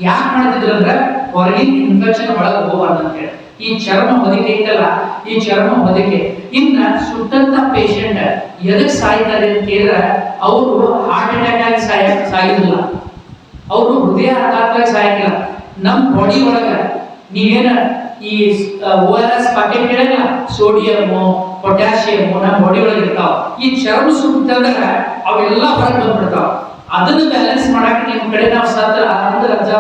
ಯಾಕೆ ಮಾಡ್ತಿದ್ರು ಅಂದ್ರ ಹೊರಗಿನ ಇನ್ಫೆಕ್ಷನ್ ಒಳಗೆ ಹೋಗಬಾರ್ದು ಅಂತ ಹೇಳಿ. ಈ ಚರ್ಮ ಹೊದಿಕೆ ಐತಲ್ಲ, ಈ ಚರ್ಮ ಹೊದಿಕೆ ಇನ್ನ ಸುಟ್ಟಂತ ಪೇಷಂಟ್ ಎದಕ್ ಸಾಯ್ತಾರೆ ಅಂತ ಕೇಳಿದ್ರೆ ಅವರು ಹಾರ್ಟ್ ಅಟ್ಯಾಕ್ ಆಗಿ ಸಾಯಿಲ್ಲ, ಅವರು ಹೃದಯ ಆಘಾತವಾಗಿ ಸಾಯಕಿಲ್ಲ. ನಮ್ಮ ಬಾಡಿ ಒಳಗ ನೀವೇನ ಈ ORS ಪ್ಯಾಕೆಟ್ ಕೇಳಲ್ಲ, ಸೋಡಿಯಮ್ಮು ಪೊಟ್ಯಾಷಿಯಮ್ಮು ನಮ್ಮ ಬಾಡಿ ಒಳಗೆ ಇರ್ತಾವ. ಈ ಚರ್ಮ ಸುಟ್ಟಂದ್ರೆ ಅವೆಲ್ಲ ಹೊರಗೆ ಬಂದ್ಬಿಡ್ತಾವ. ಅದನ್ನು ಬ್ಯಾಲೆನ್ಸ್ ಮಾಡಕ್ಕೆ ನಿಮ್ಮ ಕಡೆ ನಾವು ಸತ್ತ ಅಂದ್ರೆ ಅಜ್ಜ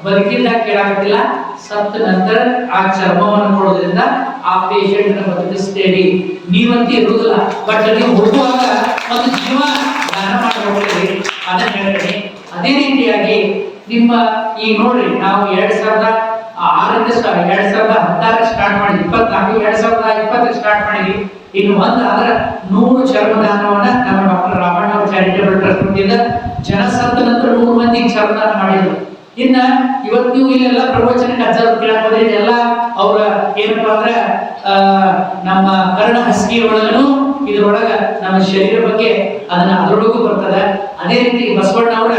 ಬದುಕಿದಾಗ ಕೇಳಾಕತ್ತಿಲ್ಲ, ಸತ್ತ ನಂತರ ಆ ಚರ್ಮವನ್ನು ಕೊಡೋದ್ರಿಂದ ಆ ಪೇಷಂಟ್ ನ ಬದುಕಿಸ್ತೇವೆ. ನೀವಂತೂ ಇರುವುದಿಲ್ಲ, ಬಟ್ ನೀವು ಹೋಗುವಾಗ ಒಂದು ಜೀವ ದಾನ ಮಾಡಿ ಹೋಗ್ತೀವಿ ಅದನ್ನ ಹೇಳ್ತೀನಿ. ಅದೇ ರೀತಿಯಾಗಿ ನಿಮ್ಮ ಈಗ ನೋಡ್ರಿ, ನಾವು 2006 2016 ಸ್ಟಾರ್ಟ್ ಮಾಡಿದ್ವಿ, 24 2020 ಸ್ಟಾರ್ಟ್ ಮಾಡಿದ್ವಿ. ಇನ್ನು ಆದ್ರೆ 100 ಚರ್ಮದಾನವನ್ನ ನಮ್ಮ ಡಾಕ್ಟರ್ ರಾಮಣ್ಣ ಅವರು ಚಾರಿಟೇಬಲ್ ಟ್ರಸ್ಟ್ ವತಿಯಿಂದ ಜನ ಸತ್ತ ನಂತರ 100 ಮಂದಿಗೆ ಚರ್ಮದಾನ ಮಾಡಿದ್ರು. ಇನ್ನ ಇವತ್ತು ನೀವು ಇಲ್ಲೆಲ್ಲ ಪ್ರವಚನಕ್ಕೆ ಅಜ್ಜರು ಕೇಳಕ್ ಹೋದ್ರೆ ಇದೆಲ್ಲ ಅವ್ರ ಏನಪ್ಪಾ ಅಂದ್ರೆ ನಮ್ಮ ಕರ್ಣ ಹಸಿಗೆ ಒಳಗನು ಇದ್ರೊಳಗ ನಮ್ಮ ಶರೀರ ಬಗ್ಗೆ ಅದನ್ನ ಅದರೊಳಗೂ ಬರ್ತದೆ. ಅದೇ ರೀತಿ ಬಸವಣ್ಣ ಅವರ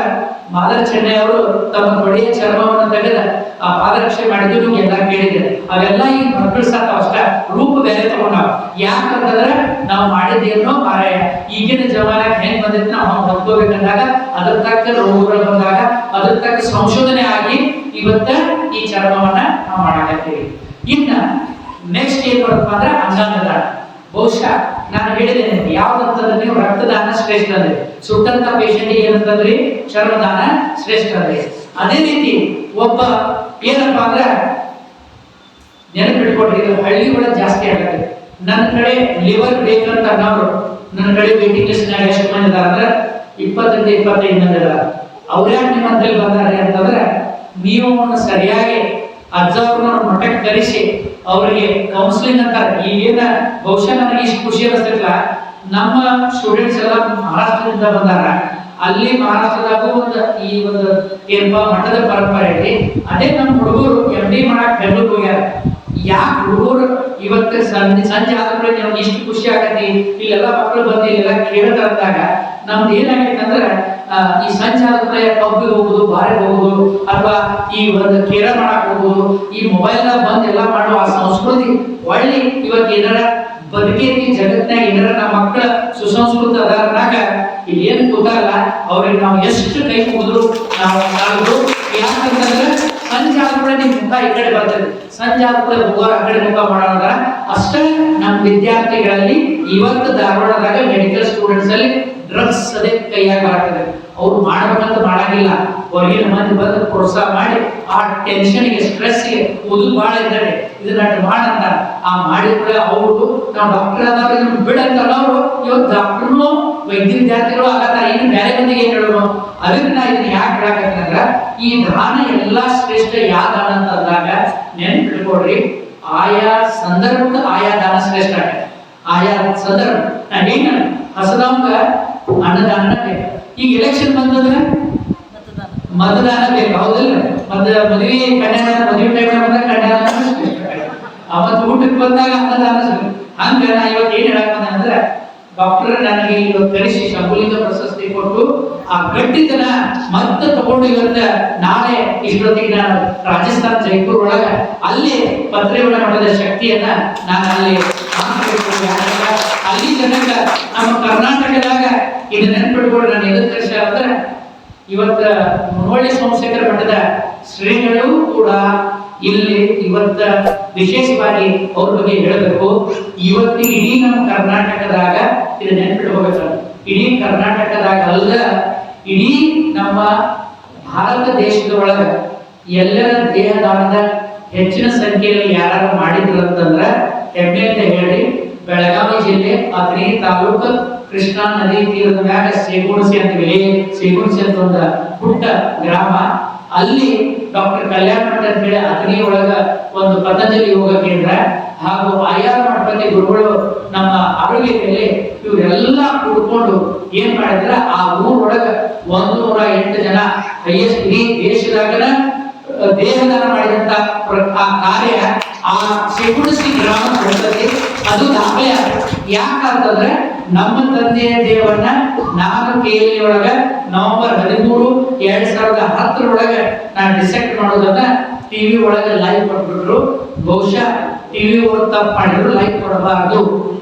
ಮಾದರ್ ಚೆನ್ನೈ ಅವರು ತಮ್ಮ ತೊಡೆಯ ಚರ್ಮವನ್ನು ತೆಗೆದ ಆ ಪಾದರಕ್ಷೆ ಮಾಡಿದ್ದು ನೀವು ಎಲ್ಲ ಕೇಳಿದ್ರೆ ಅವೆಲ್ಲ ಈಗ ಮಕ್ಕಳು ಸಾಕ ಅಷ್ಟ ರೂಪ ಬೇರೆ ತಗೊಂಡಾವ. ಯಾಕಂತಂದ್ರೆ ನಾವು ಮಾಡಿದ್ದೇನೋ ಮಾರಾಯ ಈಗಿನ ಜಮಾನಕ್ಕೆ ಹೆಂಗ್ ಬಂದಿತ್ತು ನಾವು ಹೊಂದ್ಕೋಬೇಕಂದಾಗ ಅದ್ರ ತಕ್ಕ ರೋಗಗಳು ಬಂದಾಗ ಅದ್ರ ತಕ್ಕ ಸಂಶೋಧನೆ ಆಗಿ ಇವತ್ತ ಈ ಚರ್ಮವನ್ನ ನಾವು ಮಾಡಾಕತ್ತೀವಿ. ಇನ್ನ ನೆಕ್ಸ್ಟ್ ಏನ್ ಬರುತ್ತಪ್ಪ ಅಂದ್ರೆ ಅಂಗಾಂಗ ದಾನ. ಬಹುಶಃ ನಾನು ಹೇಳಿದ್ದೇನೆ ಯಾವ್ದಂತಂದ್ರೆ ನೀವು ರಕ್ತದಾನ ಶ್ರೇಷ್ಠ ಅಂದ್ರೆ, ಸುಟ್ಟಂತ ಪೇಷಂಟ್ ಏನಂತಂದ್ರಿ ಚರ್ಮದಾನ ಶ್ರೇಷ್ಠ ಅಂದ್ರೆ. ಅದೇ ರೀತಿ ಒಬ್ಬ ಏನಪ್ಪಾ ಅಂದ್ರೆ ನೆನಪಿಟ್ಕೊಡ್ರಿ, ಇದು ಹಳ್ಳಿ ಒಳಗೆ ಜಾಸ್ತಿ ಆಗತ್ತೆ. ನನ್ನ ಕಡೆ ಲಿವರ್ ಬೇಕಂತ ಅನ್ನೋರು ನನ್ನ ಕಡೆ ವೇಟಿಂಗ್ ಲಿಸ್ಟ್ ನಾಗ ಎಷ್ಟು ಮಂದಿ ಇದಾರ ಅಂದ್ರೆ 20-25 ಮಂದಿ ಇದಾರ. ಅವ್ರ್ಯಾಕೆ ನಿಮ್ಮ ಹತ್ರ ಬಂದಾರೆ ಅಂತಂದ್ರೆ ನೀವು ಸರಿಯಾಗಿ ಅಜ್ಜವ್ರನ್ನ ಮಠಕ್ಕೆ ಕರೆಸಿ ಅವರಿಗೆ ಕೌನ್ಸಿಲಿಂಗ್ ಅಂತಾರೆ. ಈಗೇನ ಬಹುಶಃ ನನಗೆ ಇಷ್ಟು ಖುಷಿ ಅನಿಸ್ತಿಲ್ಲ, ನಮ್ಮ ಸ್ಟೂಡೆಂಟ್ಸ್ ಎಲ್ಲ ಮಹಾರಾಷ್ಟ್ರದಿಂದ ಬಂದಾರ. ಅಲ್ಲಿ ಮಹಾರಾಷ್ಟ್ರದಾಗೂ ಈ ಒಂದು ಏನಪ್ಪಾ ಮಠದ ಪರಂಪರೆ ಐತಿ. ಅದೇ ನಮ್ಮ ಹುಡುಗರು MD ಮಾಡಕ್ ಬೆಂಗಳೂರಿಗೆ ಹೋಗ್ಯಾರ. ಯಾಕೆ ಹುಡುಗರು ಇವತ್ತು ಸಂಜೆ ಆದ್ಮೇಲೆ ನಮ್ಗೆ ಇಷ್ಟು ಖುಷಿ ಆಗತಿ, ಇಲ್ಲೆಲ್ಲ ಮಕ್ಕಳು ಬಂದು ಇಲ್ಲೆಲ್ಲ ಕೇಳ್ತಾರಂದಾಗ ನಮ್ದು ಏನಾಗೈತೆ ಅಂದ್ರೆ ಈ ಸಂಜೆ ಆದ್ಮೇಲೆ ಪಬ್ಬಿಗೆ ಹೋಗುದು, ಬಾರಿಗೆ ಹೋಗುದು, ಅಥವಾ ಈ ಒಂದು ಕೇರ ಮಾಡಕ್ ಹೋಗುದು, ಈ ಮೊಬೈಲ್ ಬಂದ್ ಎಲ್ಲ ಮಾಡುವ ಆ ಸಂಸ್ಕೃತಿ ಒಳ್ಳೆ ಇವತ್ತು ಏನಾರ ಬದುಕೇತಿ ಜಗತ್ನಾಗ ಏನಾರ ನಮ್ಮ ಮಕ್ಕಳ ಸುಸಂಸ್ಕೃತ ಅದಾರನಾಗ ಇಲ್ಲಿ ಏನ್ ಕೂತಾರಲ್ಲ ಅವ್ರಿಗೆ ನಾವು ಎಷ್ಟು ಕೈ ಮುಗಿದ್ರು ನಾವು ಯಾಕಂತಂದ್ರೆ ಸಂಜೆ ಆದ್ಮೇಲೆ ನಿಮ್ ಮುಖ ಈ ಕಡೆ ಬರ್ತದೆ, ಸಂಜೆ ಆದ್ಮೇಲೆ ಹೋಗೋರು ಆ ಕಡೆ ಮುಖ ಮಾಡೋದ್ರ ಅಷ್ಟೇ. ನಮ್ಮ ವಿದ್ಯಾರ್ಥಿಗಳಲ್ಲಿ ಇವತ್ತು ಧಾರವಾಡದಾಗ ಮೆಡಿಕಲ್ ಸ್ಟೂಡೆಂಟ್ಸ್ ಅಲ್ಲಿ ಡ್ರಗ್ಸ್ ಅದೇ ಕೈಯಾಗ ಬರ್ತದೆ. ಅವ್ರು ಮಾಡ್ಬೇಕಂತ ಮಾಡಂಗಿಲ್ಲ, ಹೊರಗಿನ ಮಂದಿ ಬಂದು ಪ್ರೋತ್ಸಾಹ ಮಾಡಿ ಆ ಟೆನ್ಷನ್ಗೆ ಸ್ಟ್ರೆಸ್ಗೆ ಓದು ಭಾಳ ಇದ್ದಾರೆ ಇದನ್ನ ಮಾಡಂತ ಆ ಮಾಡಿದ್ರೆ ಅವರು ನಾವು ಡಾಕ್ಟರ್ ಆದವ್ರು ಇದನ್ನ ಬಿಡಂತಲ್ಲ. ಅವರು ಇವತ್ತು ಡಾಕ್ಟರ್ನು ವೈದ್ಯ ವಿದ್ಯಾರ್ಥಿಗಳು ಆಗತ್ತಾರ, ಇನ್ನು ಬೇರೆ ಮಂದಿಗೆ ಏನ್ ಹೇಳೋದು. ಅದಕ್ಕೆ ನಾ ಇದನ್ನ ಯಾಕೆ ಹೇಳಕತ್ತಂದ್ರ ಈ ದಾನ ಎಲ್ಲಾ ಶ್ರೇಷ್ಠ ಯಾವ ದಾನ ಅಂತ ಅಂದಾಗ ನೆನ್ಪಿಟ್ಕೊಡ್ರಿ, ಆಯಾ ಸಂದರ್ಭದ ಆಯಾ ದಾನ ಶ್ರೇಷ್ಠ ಆಗತ್ತೆ. ಆಯಾ ಸಂದರ್ಭ ನಾ ಹೇಗ ಹಸದವಂಗ ಅನ್ನದಾನ ಬೇಕು. ಈಗ ಎಲೆಕ್ಷನ್ ಬಂದಂದ್ರೆ ಮತದಾನ ಬೇಕು, ಹೌದಿಲ್ಲ? ಮದುವೆ ಕನ್ಯಾದಾನ, ಮದುವೆ ಟೈಮ್ ಬಂದಾಗ ಕನ್ಯಾದಾನ, ಅವತ್ತು ಊಟಕ್ಕೆ ಬಂದಾಗ ಅನ್ನದಾನ. ಹಂಗ ನಾ ಇವತ್ತು ಏನ್ ಹೇಳಕ್ ಅಂದ್ರೆ ಡಾಕ್ಟರ್ ನನಗೆ ಇವತ್ತು ಕರೆಸಿ ಶಂಭುಲಿಂಗ ಪ್ರಶಸ್ತಿ ಕೊಟ್ಟು ಆ ಗಟ್ಟಿತನ ಮತ್ತೆ ತಗೊಂಡು ಇವತ್ತ ನಾಳೆ ಇಷ್ಟೊತ್ತಿಗೆ ನಾನು ರಾಜಸ್ಥಾನ ಜೈಪುರ್ ಒಳಗ ಅಲ್ಲಿ ಪತ್ರಿವಣ ಮಠದ ಶಕ್ತಿಯನ್ನ ನಾನು ಅಲ್ಲಿ ಅಲ್ಲಿ ಜನಕ ನಮ್ಮ ಕರ್ನಾಟಕದಾಗ ಇದು ನೆನ್ಪಿಟ್ಕೊಂಡು ನಾನು ಎದಕ್ಕೆ ಕರೆಸ ಅಂದ್ರೆ ಇವತ್ತ ಮುನವಳ್ಳಿ ಸೋಮಶೇಖರ ಮಠದ ಶ್ರೀಗಳು ಕೂಡ ಇಲ್ಲಿ ಇವತ್ತ ವಿಶೇಷವಾಗಿ ಅವ್ರ ಬಗ್ಗೆ ಹೇಳಬೇಕು. ಇವತ್ತಿಗೆ ಇಡೀ ನಮ್ಮ ಕರ್ನಾಟಕದಾಗ ಇದು ನೆನ್ಪಿಟ್ಕೋಬೇಕು, ಇಡೀ ಕರ್ನಾಟಕದಾಗ ಅಲ್ಲ ಇಡೀ ನಮ್ಮ ಭಾರತ ದೇಶದ ಒಳಗ ಎಲ್ಲರ ದೇಹದಾನದ ಹೆಚ್ಚಿನ ಸಂಖ್ಯೆಯಲ್ಲಿ ಯಾರು ಮಾಡಿದ್ರು ಅಂತಂದ್ರ ಹೆಮ್ಮೆ ಅಂತ ಹೇಳಿ ಬೆಳಗಾವಿ ಜಿಲ್ಲೆ ಅಥಣಿ ತಾಲೂಕು ಕೃಷ್ಣಾ ನದಿ ತೀರದ ಮ್ಯಾಗ ಸೇಗುಣಸಿ ಅಂತ ಸೇಗುಣಸಿ ಅಂತ ಒಂದು ಪುಟ್ಟ ಗ್ರಾಮ, ಅಲ್ಲಿ ಡಾಕ್ಟರ್ ಕಲ್ಯಾಣ ಮಠ ಅಂತ ಹೇಳಿ ಅಥಣಿ ಒಳಗ ಒಂದು ಪತಂಜಲಿ ಯೋಗ ಕೇಂದ್ರ ಹಾಗೂ ಆಯಾರ ಮಠಪತಿ ಗುರುಗಳು ನಮ್ಮ ಆರೋಗ್ಯದಲ್ಲಿ ಇವರೆಲ್ಲ ಕೂಡ್ಕೊಂಡು ಏನ್ ಮಾಡಿದ್ರ ಆ ಊರೊಳಗ 108 ಜನ ಹೈಯೆಸ್ಟ್ ಇಡೀ ದೇಶದಾಗ ದೇಹದಾನ ಮಾಡಿದಂತ ಆ ಕಾರ್ಯ ಆ ಸೇಗುಣಸಿ ಗ್ರಾಮ ಬರ್ತದೆ. ಅದು ದಾಖಲೆ ಯಾಕಂತಂದ್ರೆ ನಮ್ಮ ತಂದೆಯ ದೇವನ್ನ ನಾನು ಕೇಳಿ ಒಳಗ ನವೆಂಬರ್ 13, 2010 ನಾನು ಡಿಸೆಕ್ಟ್ ಮಾಡೋದನ್ನ ಟಿವಿ ಒಳಗೆ ಲೈವ್ ಕೊಟ್ಬಿಟ್ರು. ಬಹುಶಃ ಟಿವಿ ಅವರು ತಪ್ಪು ಮಾಡಿದ್ರು, ಲೈವ್ ಕೊಡಬಾರ್ದು,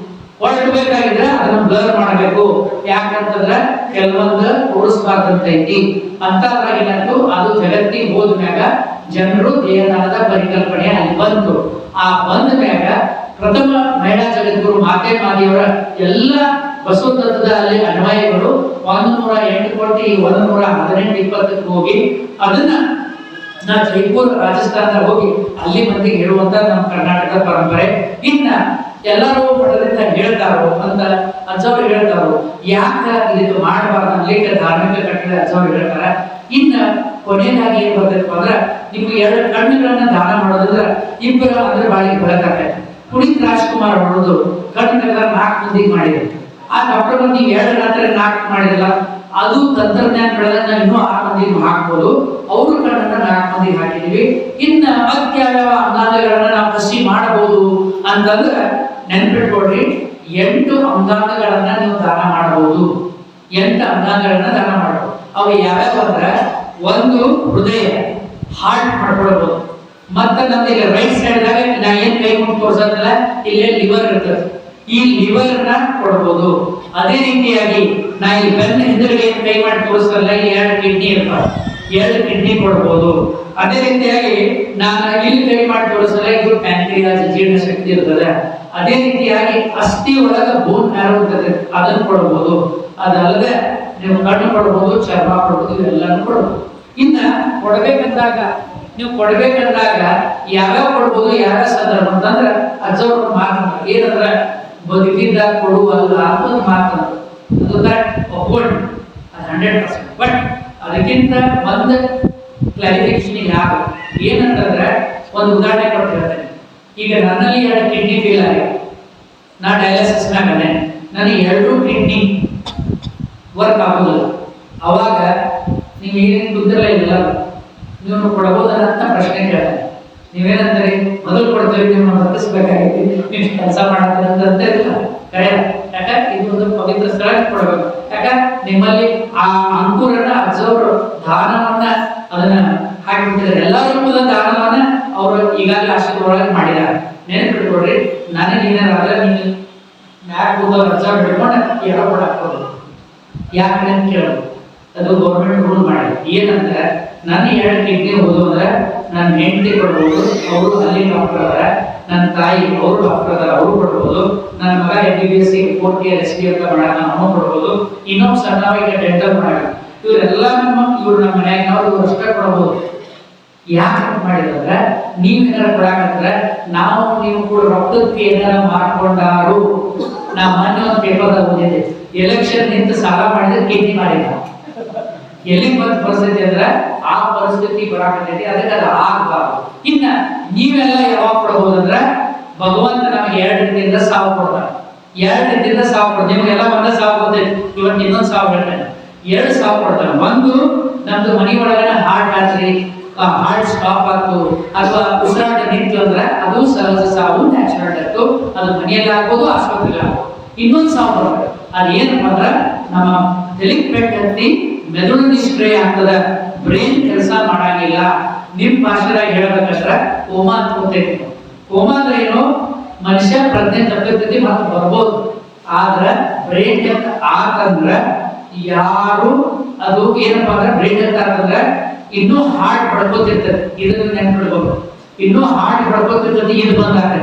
ಹೊರಡಬೇಕಾಗಿದ್ರೆ ಅದನ್ನ ಬ್ಲರ್ ಮಾಡಬೇಕು. ಯಾಕಂತಂದ್ರೆ ಕೆಲವೊಂದು ಓಡಿಸ್ಬಾರ್ದಂತ ಐತಿ ಅಂತ ಏನಾಯ್ತು, ಅದು ಜಗತ್ತಿಗೆ ಹೋದ್ಮ್ಯಾಗ ಜನರು ದೇಹದಾನದ ಪರಿಕಲ್ಪನೆ ಅಲ್ಲಿ ಬಂತು. ಆ ಬಂದ ಮ್ಯಾಗ ಪ್ರಥಮ ಮಹಿಳಾ ಜಗದ್ಗುರು ಮಾತೆ ಮಾದಿಯವರ ಎಲ್ಲ ಬಸವ ತತ್ವದ ಅಲ್ಲಿ ಅನ್ವಯಗಳು 108 ಕೋಟಿ 118-20 ಹೋಗಿ ಅದನ್ನ ನಾ ಜೈಪುರ್ ರಾಜಸ್ಥಾನದಾಗ ಹೋಗಿ ಅಲ್ಲಿ ಮಂದಿಗೆ ಹೇಳುವಂತ ನಮ್ಮ ಕರ್ನಾಟಕದ ಪರಂಪರೆ. ಇನ್ನ ಎಲ್ಲರೂ ಮಠದಿಂದ ಹೇಳ್ತಾರೋ ಅಂತ ಅಜ್ಜವ್ರು ಹೇಳ್ತಾರೋ, ಯಾಕ ಇದು ಮಾಡಬಾರ್ದು ಅನ್ಲಿಕ್ಕೆ ಧಾರ್ಮಿಕ ಕಟ್ಟಡ ಅಜ್ಜವ್ರು ಹೇಳ್ತಾರ. ಇನ್ನ ಕೊನೆಯದಾಗಿ ಏನ್ ಬರ್ಬೇಕು ಅಂದ್ರೆ ನಿಮ್ಗೆ 2 ಕಣ್ಣುಗಳನ್ನ ದಾನ ಮಾಡೋದಂದ್ರೆ ಇಬ್ಬರ ಅಂದ್ರೆ ಬಾಳಿಗೆ ಬೆಳಕಾಗತ್ತೆ. ಪುನೀತ್ ರಾಜ್ಕುಮಾರ್ ಮಾಡೋದು ಕಣ್ಣು ತೆಗೆದ 4 ಮಂದಿಗೆ ಮಾಡಿದ್ರು. ಆ ಡಾಕ್ಟರ್ ನೀವು 2 ರಾತ್ರಿ 4 ಮಾಡಿರಲ್ಲ, ಅದು ತಂತ್ರಜ್ಞಾನ ಬೆಳೆದಾಗ ಇನ್ನೂ 6 ಮಂದಿಗೆ ಹಾಕ್ಬೋದು. ಅವ್ರ ಕಣ್ಣನ್ನ 4 ಮಂದಿಗೆ ಹಾಕಿದೀವಿ. ಇನ್ನ ಅತ್ಯಾವ ಅಂಗಾಂಗಗಳನ್ನ ನಾವು ಕಸಿ ಮಾಡಬಹುದು ಅಂತಂದ್ರೆ ನೆನ್ಪಿಟ್ಕೊಡ್ರಿ, 8 ಅಂಗಾಂಗಗಳನ್ನ ನೀವು ದಾನ ಮಾಡಬಹುದು. 8 ಅಂಗಾಂಗಗಳನ್ನ ದಾನ ಮಾಡಬಹುದು. ಅವು ಯಾವ್ಯಾವ ಅಂದ್ರೆ, ಒಂದು ಹೃದಯ, ಹಾರ್ಟ್ ಮಾಡ್ಕೊಳ್ಬಹುದು. ಮತ್ತೆ ನಮಗೆ ರೈಟ್ ಸೈಡ್ ದಾಗ ನಾ ಏನ್ ಕೈ ಮುಟ್ಟು ತೋರ್ಸೋದಿಲ್ಲ, ಇಲ್ಲೇ ಲಿವರ್ ಇರ್ತದೆ, ಈ ಲಿವರ್ ನ ಕೊಡ್ಬೋದು. ಅದೇ ರೀತಿಯಾಗಿ ನಾ ಈ ಬೆನ್ನ ಹಿಂದಿರುಗಿ ಕೈ ಮಾಡಿ ತೋರಿಸಲ್ಲ, 2 ಕಿಡ್ನಿ ಇರ್ತಾವ, 2 ಕಿಡ್ನಿ ಕೊಡ್ಬೋದು. ಅದೇ ರೀತಿಯಾಗಿ ನಾನು ಇಲ್ಲಿ ಕೈ ಮಾಡಿ ತೋರಿಸಲ್ಲ, ಇದು ಪ್ಯಾಂಕ್ರಿಯಾಸ್ ಜೀರ್ಣ ಶಕ್ತಿ ಇರ್ತದೆ. ಅದೇ ರೀತಿಯಾಗಿ ಅಸ್ಥಿ ಒಳಗ ಬೋನ್ ಮ್ಯಾರೋ ಇರ್ತದೆ, ಅದನ್ನು ಕೊಡ್ಬೋದು. ಅದಲ್ಲದೆ ನೀವು ಕಣ್ಣು ಕೊಡ್ಬೋದು, ಚರ್ಮ ಕೊಡ್ಬೋದು, ಇವೆಲ್ಲನೂ ಕೊಡ್ಬೋದು. ಇನ್ನ ಕೊಡ್ಬೇಕಂದಾಗ ಯಾವ್ಯಾವ ಕೊಡ್ಬೋದು, ಯಾವ್ಯಾವ ಸಂದರ್ಭ ಅಂತಂದ್ರೆ ಅಜ್ಜವ್ರ ಮಾತು ಏನಂದ್ರ ಬದುಕಿದ್ದ ಕೊಡುವಲ್ಲ ಅನ್ನೋದು ಮಾತು. ಅದು ಕರೆಕ್ಟ್, ಒಪ್ಕೊಂಡು ಅದು 100%. ಬಟ್ ಅದಕ್ಕಿಂತ ಒಂದು ಕ್ಲಾರಿಫಿಕೇಶನ್ ಯಾವ ಏನಂತಂದ್ರೆ, ಒಂದು ಉದಾಹರಣೆ ಕೊಟ್ಟು ಹೇಳ್ತೇನೆ. ಈಗ ನನ್ನಲ್ಲಿ 2 ಕಿಡ್ನಿ ಫೇಲ್ ಆಗಿದೆ, ನಾ ಡಯಾಲಿಸಿಸ್ ಮ್ಯಾಗನೆ, ನನಗೆ 2 ಕಿಡ್ನಿ ವರ್ಕ್ ಆಗೋದಿಲ್ಲ. ಅವಾಗ ನೀವು ಏನೇನು ಗೊತ್ತಿರಲ್ಲ, ಇಲ್ಲ ನೀವು ಕೊಡಬಹುದಲ್ಲ ಅಂತ ಪ್ರಶ್ನೆ ಕೇಳ್ತಾರೆ. ನೀವೇನಂತಾರೆ, ಮೊದಲು ಕೊಡ್ತೇವೆ, ನೀವು ವರ್ತಿಸ್ಬೇಕಾಗೈತಿ, ನೀವು ಕೆಲಸ ಮಾಡತ್ತಂತ ಇಲ್ಲ. ಕರೆ ಯಾಕ ಇದು ಒಂದು ಪವಿತ್ರ ಸ್ಥಳ ಕೊಡಬೇಕು. ಯಾಕ ನಿಮ್ಮಲ್ಲಿ ಆ ಅಂಕುರನ ಅಜ್ಜವರು ದಾನವನ್ನ ಅದನ್ನ ಹಾಕಿಬಿಟ್ಟಿದ್ದಾರೆ. ಎಲ್ಲ ರೂಪದ ದಾನವನ್ನ ಅವರು ಈಗಾಗಲೇ ಆಶೀರ್ವಾದ ಮಾಡಿದ್ದಾರೆ. ನೆನಪಿಟ್ಕೊಡ್ರಿ, ನನಗೆ ಏನಾರಾದ್ರೆ ನೀವು ಮ್ಯಾಕ್ ಕೂದೋ ಅಜ್ಜವ್ರು ಹಿಡ್ಕೊಂಡು ಏನೋ ಕೂಡ ಹಾಕೋದು. ಯಾಕೆ ಅಂತ ಕೇಳೋದು, ಅದು ಗೌರ್ಮೆಂಟ್ ರೂಲ್ ಮಾಡಿ ಏನಂದ್ರೆ, ನನ್ನ 2 ಕಿಡ್ನಿ ಹೋದು ಅಂದ್ರೆ ನನ್ನ ಹೆಂಡತಿ ಕೊಡ್ಬೋದು, ಅವರು ಅಲ್ಲಿ ಡಾಕ್ಟರ್ ಅದ, ನನ್ನ ತಾಯಿ ಅವರು ಡಾಕ್ಟರ್ ಅದಾರ, ಅವರು ಕೊಡ್ಬೋದು. ನನ್ನ ಮಗ MBBS 4th year SD ಅಂತ ಮಾಡಾಕ ನಾವು ಕೊಡ್ಬೋದು. ಇನ್ನೊಂದು ಸಣ್ಣವಾಗಿ ಡೆಂಟಲ್ ಮಾಡಾಕ ಇವ್ರು ನಮ್ಮ ಮನ್ಯಾಗ ಇವ್ರು ಅಷ್ಟೇ ಕೊಡ್ಬೋದು. ಯಾಕೆ ಮಾಡಿದ್ರೆ ನೀವೇನಾರ ಕೊಡಾಕಂದ್ರೆ ನೀವು ಕೂಡ ರೊಕ್ಕಕ್ಕೆ ಏನಾರ ಮಾಡ್ಕೊಂಡಾರು. ನಾ ಮೊನ್ನೆ ಒಂದು ಪೇಪರ್ದಾಗ ಓದಿದ್ದೆ, ಎಲೆಕ್ಷನ್ ನಿಂತು ಸಾಲ ಮಾಡಿದ್ರೆ ಕಿಡ್ನಿ ಮಾಡಿದ. ಎಲ್ಲಿ ಬಂದ ಪರಿಸ್ಥಿತಿ ಅಂದ್ರೆ ಆ ಪರಿಸ್ಥಿತಿ ಬರಾಕತೈತಿ, ಅದಕ್ಕೆ ಅದು ಆಗಬಾರ್ದು. ಇನ್ನ ನೀವೆಲ್ಲ ಯಾವಾಗ ಕೊಡಬಹುದಂದ್ರ ಭಗವಂತ ನಮಗೆ 2 ರೀತಿಯಿಂದ ಸಾವು ಕೊಡ್ತಾನೆ. 2 ರೀತಿಯಿಂದ ಸಾವು ಕೊಡ್ತಾನೆ. ನಿಮಗೆಲ್ಲ ಒಂದೇ ಸಾವು ಕೊಡ್ತೈತಿ, ಇವತ್ತು ಇನ್ನೊಂದು ಸಾವು ಹೇಳ್ತಾನೆ. 2 ಸಾವು ಕೊಡ್ತಾನೆ. ಒಂದು ನಮ್ದು ಮನಿ ಒಳಗಡೆ ಹಾರ್ಟ್ ಆತ್ರಿ, ಹಾರ್ಟ್ ಸ್ಟಾಪ್ ಆಯ್ತು ಅಥವಾ ಉಸಿರಾಟ ನಿಂತು ಅಂದ್ರೆ ಅದು ಸಹಜ ಸಾವು, ನ್ಯಾಚುರಲ್ ಡೆತ್. ಅದು ಮನೆಯಲ್ಲಿ ಆಗ್ಬೋದು, ಆಸ್ಪತ್ರೆಯಲ್ಲಿ ಆಗ್ಬೋದು. ಇನ್ನೊಂದು ಸಾವು ಬರ್ತದೆ, ಅದೇನಪ್ಪ ಅಂದ್ರೆ ನಮ್ಮ ತಲೆಗೆ ಪೆಟ್ಟು ಹತ್ತಿ ಮೆದುಳು ನಿಷ್ಕ್ರಿಯ ಆಗ್ತದ, ಬ್ರೈನ್ ಕೆಲಸ ಮಾಡಂಗಿಲ್ಲ. ನಿಮ್ ಭಾಷೆದಾಗ ಹೇಳ್ಬೇಕಂದ್ರ ಕೋಮಾ ಅಂತ ಗೊತ್ತೈತಿ. ಕೋಮಾ ಅಂದ್ರೆ ಏನು? ಮನುಷ್ಯ ಪ್ರಜ್ಞೆ ತಪ್ಪಿರ್ತೈತಿ ಮತ್ತು ಬರ್ಬೋದು, ಆದ್ರ ಬ್ರೈನ್ ಡೆತ್ ಆತಂದ್ರ ಯಾರು ಅದು ಏನಪ್ಪಾ ಅಂದ್ರೆ ಬ್ರೈನ್ ಡೆತ್ ಆತಂದ್ರ ಇನ್ನೂ ಹಾರ್ಟ್ ಬಡ್ಕೋತಿರ್ತದೆ. ಇದನ್ನ ನೆನ್ಪಿಡ್ಬೋದು, ಇನ್ನೂ ಹಾರ್ಟ್ ಬಡ್ಕೋತಿರ್ತದೆ, ಇದು ಬಂದಾಗ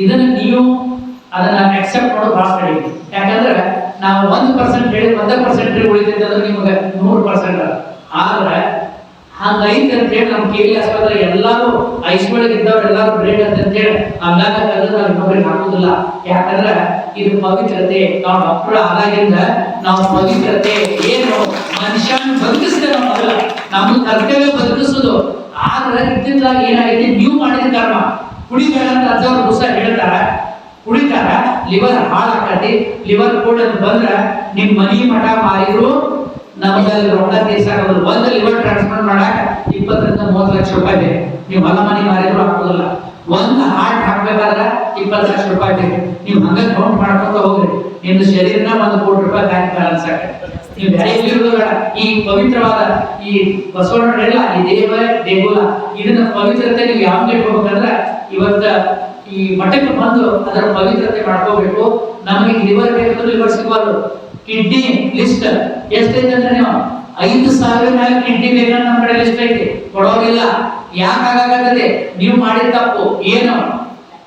ಇದನ್ನ ನೀವು ಅದನ್ನ ಅಕ್ಸೆಪ್ಟ್ ಮಾಡೋದು ಬಹಳ ಕಡಿಮೆ. ಯಾಕಂದ್ರೆ ನಾವು 1% ಹೇಳಿ 1% ಉಳಿತೈತೆ ಅಂದ್ರೆ ನಿಮಗೆ 100%. ಆದ್ರೆ ಹಂಗೈತೆ ಅಂತ ಹೇಳಿ ನಮ್ಮ KV ಆಸ್ಪತ್ರೆ ಎಲ್ಲಾರು ಐಸ್ಗಳಿಗೆ ಇದ್ದವ್ರು ಎಲ್ಲಾರು ಬ್ರೇಡ್ ಅಂತ ಹೇಳಿ ಅಂದಾಗ ಕಲಿದ್ರೆ ಇನ್ನೊಬ್ರಿಗೆ ಹಾಕುದಿಲ್ಲ. ಯಾಕಂದ್ರೆ ಇದು ಪವಿತ್ರತೆ. ನಾವು ಡಾಕ್ಟರ್ ಆದಾಗಿಂದ ನಾವು ಪವಿತ್ರತೆ ಏನು ಮನುಷ್ಯನ ಬದುಕಿಸ್ತೇವೆ. ಮೊದಲ ನಮ್ಮ ಕರ್ತವ್ಯ ಬದುಕಿಸೋದು. ಆದ್ರೆ ಇದ್ದಿದ್ದಾಗ ಏನಾಗೈತಿ, ನೀವು ಮಾಡಿದ ಕರ್ಮ ಕುಡಿಬೇಡ ಅಂತ ಅಜ್ಜವ್ರು ದಿವಸ ಹೇಳ್ತಾರ. ಕುಡಿತಾರ, ಲಿವರ್ ಹಾಳಾಕತಿ. ಲಿವರ್ ಕೋಡ್ ಅಂತ ಬಂದ್ರ ನಿಮ್ ಮನಿ ಮಠ ಮಾರಿದ್ರು ನಮಗಲ್ಲಿ ರೊಕ್ಕ ತೀರ್ಸಾಕೋದು. ಒಂದು ಲಿವರ್ ಟ್ರಾನ್ಸ್ಪ್ಲಾಂಟ್ ಮಾಡಾಕ 20 ರಿಂದ 30 ಲಕ್ಷ ರೂಪಾಯಿ ಬೇಕು. ನೀವು ಹೊಲ ಮನಿ ಮಾರಿದ್ರು ಹಾಕೋದಿಲ್ಲ. ಒಂದು ಹಾರ್ಟ್ ಹಾಕ್ಬೇಕಾದ್ರೆ 20 ಲಕ್ಷ ರೂಪಾಯಿ ಬೇಕು. ನೀವು ಹಂಗ ಕೌಂಟ್ ಮಾಡ್ಕೊಂತ ಹೋಗ್ರಿ, ನಿಮ್ದು ಶರೀರನ 1 ಕೋಟಿ ರೂಪಾಯಿ ಬ್ಯಾಂಕ್ ಬ್ಯಾಲೆನ್ಸ್ ಆಗ. ನೀವು ಬೇರೆ ಇರುವುದಿಲ್ಲ. ಈ ಪವಿತ್ರವಾದ ಈ ಬಸವಣ್ಣರೆಲ್ಲ ಈ ದೇಗುಲ ಇದನ್ನ ಪವಿತ್ರತೆ ನೀವು ಯಾವಾಗ ಇಟ್ಕೋಬೇಕಂದ್ರೆ ಇವತ್ತ ಈ ಮಠಕ್ಕೆ ಬಂದು ಅದರ ಪವಿತ್ರತೆ ಮಾಡ್ಕೋಬೇಕು. ನಮಗೆ ಲಿವರ್ ಬೇಕಂದ್ರೆ ಲಿವರ್ ಸಿಗಬಾರ್ದು. ಕಿಡ್ನಿ ಲಿಸ್ಟ್ ಎಷ್ಟೈತೆ ಅಂದ್ರೆ ನೀವು 5,000 ಮೇಲೆ ಕಿಡ್ನಿ ಬೇಕಂದ್ರೆ ನಮ್ಮ ಕಡೆ ಲಿಸ್ಟ್ ಐತಿ, ಕೊಡೋದಿಲ್ಲ. ಯಾಕಾಗತ್ತೆ? ನೀವು ಮಾಡಿದ ತಪ್ಪು ಏನು?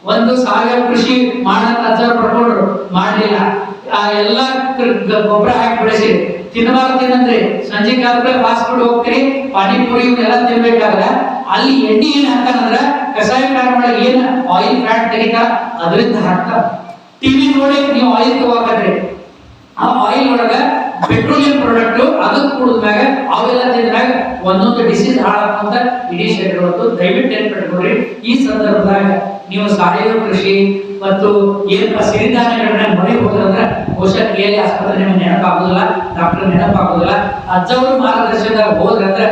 1,000 ಕೃಷಿ ಮಾಡಕ್ 1000 ಪಡ್ಕೊಂಡ್ರು, ಮಾಡಲಿಲ್ಲ. ಆ ಎಲ್ಲ ಗೊಬ್ಬರ ಹಾಕಿ ಬೆಳೆಸಿ ತಿನ್ನಬಾರ್ದಂದ್ರೆ ಸಂಜೆ ಕಾಲಕ್ಕೆ ಫಾಸ್ಟ್ ಫುಡ್ ಹೋಗ್ತೀರಿ, ಪಾನಿಪುರಿ ಇವನ್ನೆಲ್ಲ ತಿನ್ಬೇಕಾದ್ರೆ ಅಲ್ಲಿ ಎಣ್ಣೆ ಏನ್ ಹಾಕ್ತಾರಂದ್ರ ಕಷಾಯ ಒಳಗೆ ಏನ್ ಆಯಿಲ್ ಫ್ಯಾಟ್ ತೆಗಿತಾರ ಅದರಿಂದ ಹಾಕ್ತಾರ. ಟಿವಿ ನೋಡಿ ನೀವು ಆಯಿಲ್ ತಗೋಬೇಕ್ರಿ, ಆ ಆಯಿಲ್ ಒಳಗ ಪೆಟ್ರೋಲಿಯಂ ಪ್ರಾಡಕ್ಟ್ ಅದಕ್ಕೆ ಕುಡಿದ್ಮ್ಯಾಗ ಅವೆಲ್ಲ ತಿಂದಾಗ ಒಂದೊಂದು ಡಿಸೀಸ್ ಹಾಳಾಗುವಂತ ಇಡೀ ಶರೀರ ಹೊತ್ತು. ದಯವಿಟ್ಟು ನೆನ್ಪಿಟ್ಕೊಡ್ರಿ. ಈ ಸಂದರ್ಭದಾಗ ನೀವು ಸಾವಯವ ಕೃಷಿ ಮತ್ತು ಏನಪ್ಪ ಸಿರಿಧಾನ್ಯಗಳನ್ನ ಮನೆ ಹೋದ್ರಂದ್ರೆ ಬಹುಶಃ KV ಆಸ್ಪತ್ರೆ ನಿಮಗೆ ನೆನಪಾಗುದಿಲ್ಲ, ಡಾಕ್ಟರ್ ನೆನಪಾಗುದಿಲ್ಲ. ಅಜ್ಜವರು ಮಾರ್ಗದರ್ಶನದಾಗ ಹೋದ್ರಂದ್ರೆ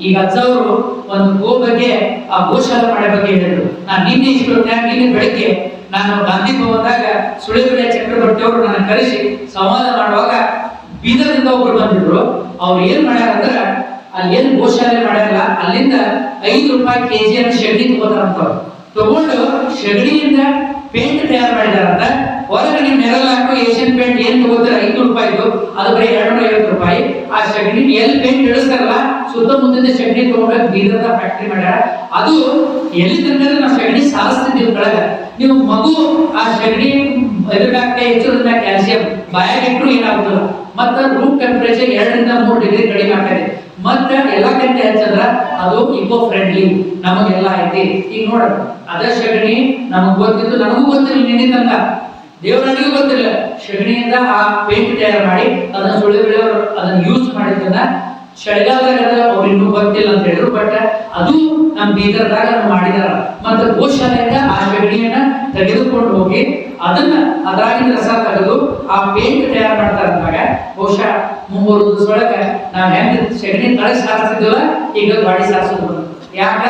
ಈಗ ಅಜ್ಜವರು ಒಂದು ಗೋ ಬಗ್ಗೆ ಆ ಗೋಶಾಲೆ ಮಾಡೋ ಬಗ್ಗೆ ಹೇಳಿದ್ರು. ನಾನು ನಿನ್ನೆ ಬೆಳಿಗ್ಗೆ ನಾನು ಗಾಂಧಿ ಭವನದಾಗ ಸುಳಿಬೆಳೆ ಚಕ್ರವರ್ತಿ ಅವರು ನನ್ನ ಕರೆಸಿ ಸಂವಾದ ಮಾಡುವಾಗ ಬೀದರ್ದಿಂದ ಒಬ್ರು ಬಂದಿದ್ರು. ಅವ್ರು ಏನ್ ಮಾಡ್ಯಾರ ಅಂದ್ರೆ ಅಲ್ಲಿ ಏನ್ ಗೋಶಾಲೆ ಮಾಡ್ಯಾರಲ್ಲ ಅಲ್ಲಿಂದ 5 ರೂಪಾಯಿ kg ಸಗಣಿ ತಗೋತಾರಂತವ್ರು. ತಗೊಂಡು ಸಗಣಿಯಿಂದ ಪೇಂಟ್ ತಯಾರು ಮಾಡಿದಾರಂತ. ಹೊರಗೆ ನೀವು ನೆರಳು ಹಾಕೋ ಏಷ್ಯನ್ ಪೇಂಟ್ ಏನ್ ತಗೋತೀರ 5 ರೂಪಾಯಿದು, ಅದು ಬರೀ 250 ರೂಪಾಯಿ. ಆ ಸಗಣಿ ಎಲ್ಲಿ ಪೇಂಟ್ ಇಳಿಸ್ತಾರಲ್ಲ ಸುತ್ತಮುತ್ತಲಿನ ಸಗಣಿ ತಗೊಂಡು ಬೀದರ್ದ ಫ್ಯಾಕ್ಟ್ರಿ ಮಾಡ್ಯಾರ. ಅದು ಎಲ್ಲಿ ತಂದ್ರೆ ನಾವು ಸಗಣಿ ಸಾರಿಸ್ತಿದ್ದೀವಿ ಕೆಳಗೆ. ನೀವು ಮಗು ಆ ಸಗಣಿ ಎದುರಾಗ್ತಾ ಹೆಚ್ಚಿನ ಕ್ಯಾಲ್ಸಿಯಂ ಬಾಯಾಗಿಟ್ರು ಏನಾಗುದಿಲ್ಲ. ಮತ್ತೆ ರೂಮ್ ಟೆಂಪರೇಚರ್ 2 ರಿಂದ 3 ಡಿಗ್ರಿ ಕಡಿಮೆ ಆಗ್ತದೆ. ಮತ್ತೆ ಎಲ್ಲಕ್ಕಿಂತ ಹೆಚ್ಚಂದ್ರ ಅದು ಇಕೋ ಫ್ರೆಂಡ್ಲಿ ನಮಗೆಲ್ಲ ಐತಿ. ಈಗ ನೋಡ್ರಿ ಅದ ಸಗಣಿ ನಮಗ್ ಗೊತ್ತಿತ್ತು, ನನಗೂ ಗೊತ್ತಿಲ್ಲ ನಿನ್ನಿಂದ, ದೇವರನಿಗೂ ಗೊತ್ತಿಲ್ಲ. ಸಗಣಿಯಿಂದ ಆ ಪೇಂಟ್ ತಯಾರು ಮಾಡಿ ಅದನ್ನ ಸುಳಿಬೆಳೆಯವರು ಅದನ್ನ ಯೂಸ್ ಮಾಡಿದ್ದನ್ನ ಚಳಿಗಾಲದಾಗ ಅವ್ರು ಇನ್ನೂ ಗೊತ್ತಿಲ್ಲ ಅಂತ ಹೇಳಿದ್ರು. ಬಟ್ ಅದು ನಮ್ಮ ಬೀದರ್ದಾಗ ಮಾಡಿದಾರ. ಮತ್ತೆ ಗೋಶಾಲೆಯಿಂದ ಆ ಸಗಣಿಯನ್ನ ತೆಗೆದುಕೊಂಡು ಹೋಗಿ ಅದನ್ನ ಅದ್ರಾಗಿನ ರಸ ತೆಗೆದು ಆ ಪೇಂಟ್ ತಯಾರು ಮಾಡ್ತಾರೆ. ಅಂದಾಗ ಬಹುಶಃ 3 ದಿವಸದೊಳಗೆ ನಾವು ಹೆಂಗ್ ಸಗಣಿ ತಳ ಸಾರಿಸ್ತಿದ್ವಲ್ಲ ಈಗ ಗಾಡಿ ಸಾರಿಸೋದು. ಯಾಕ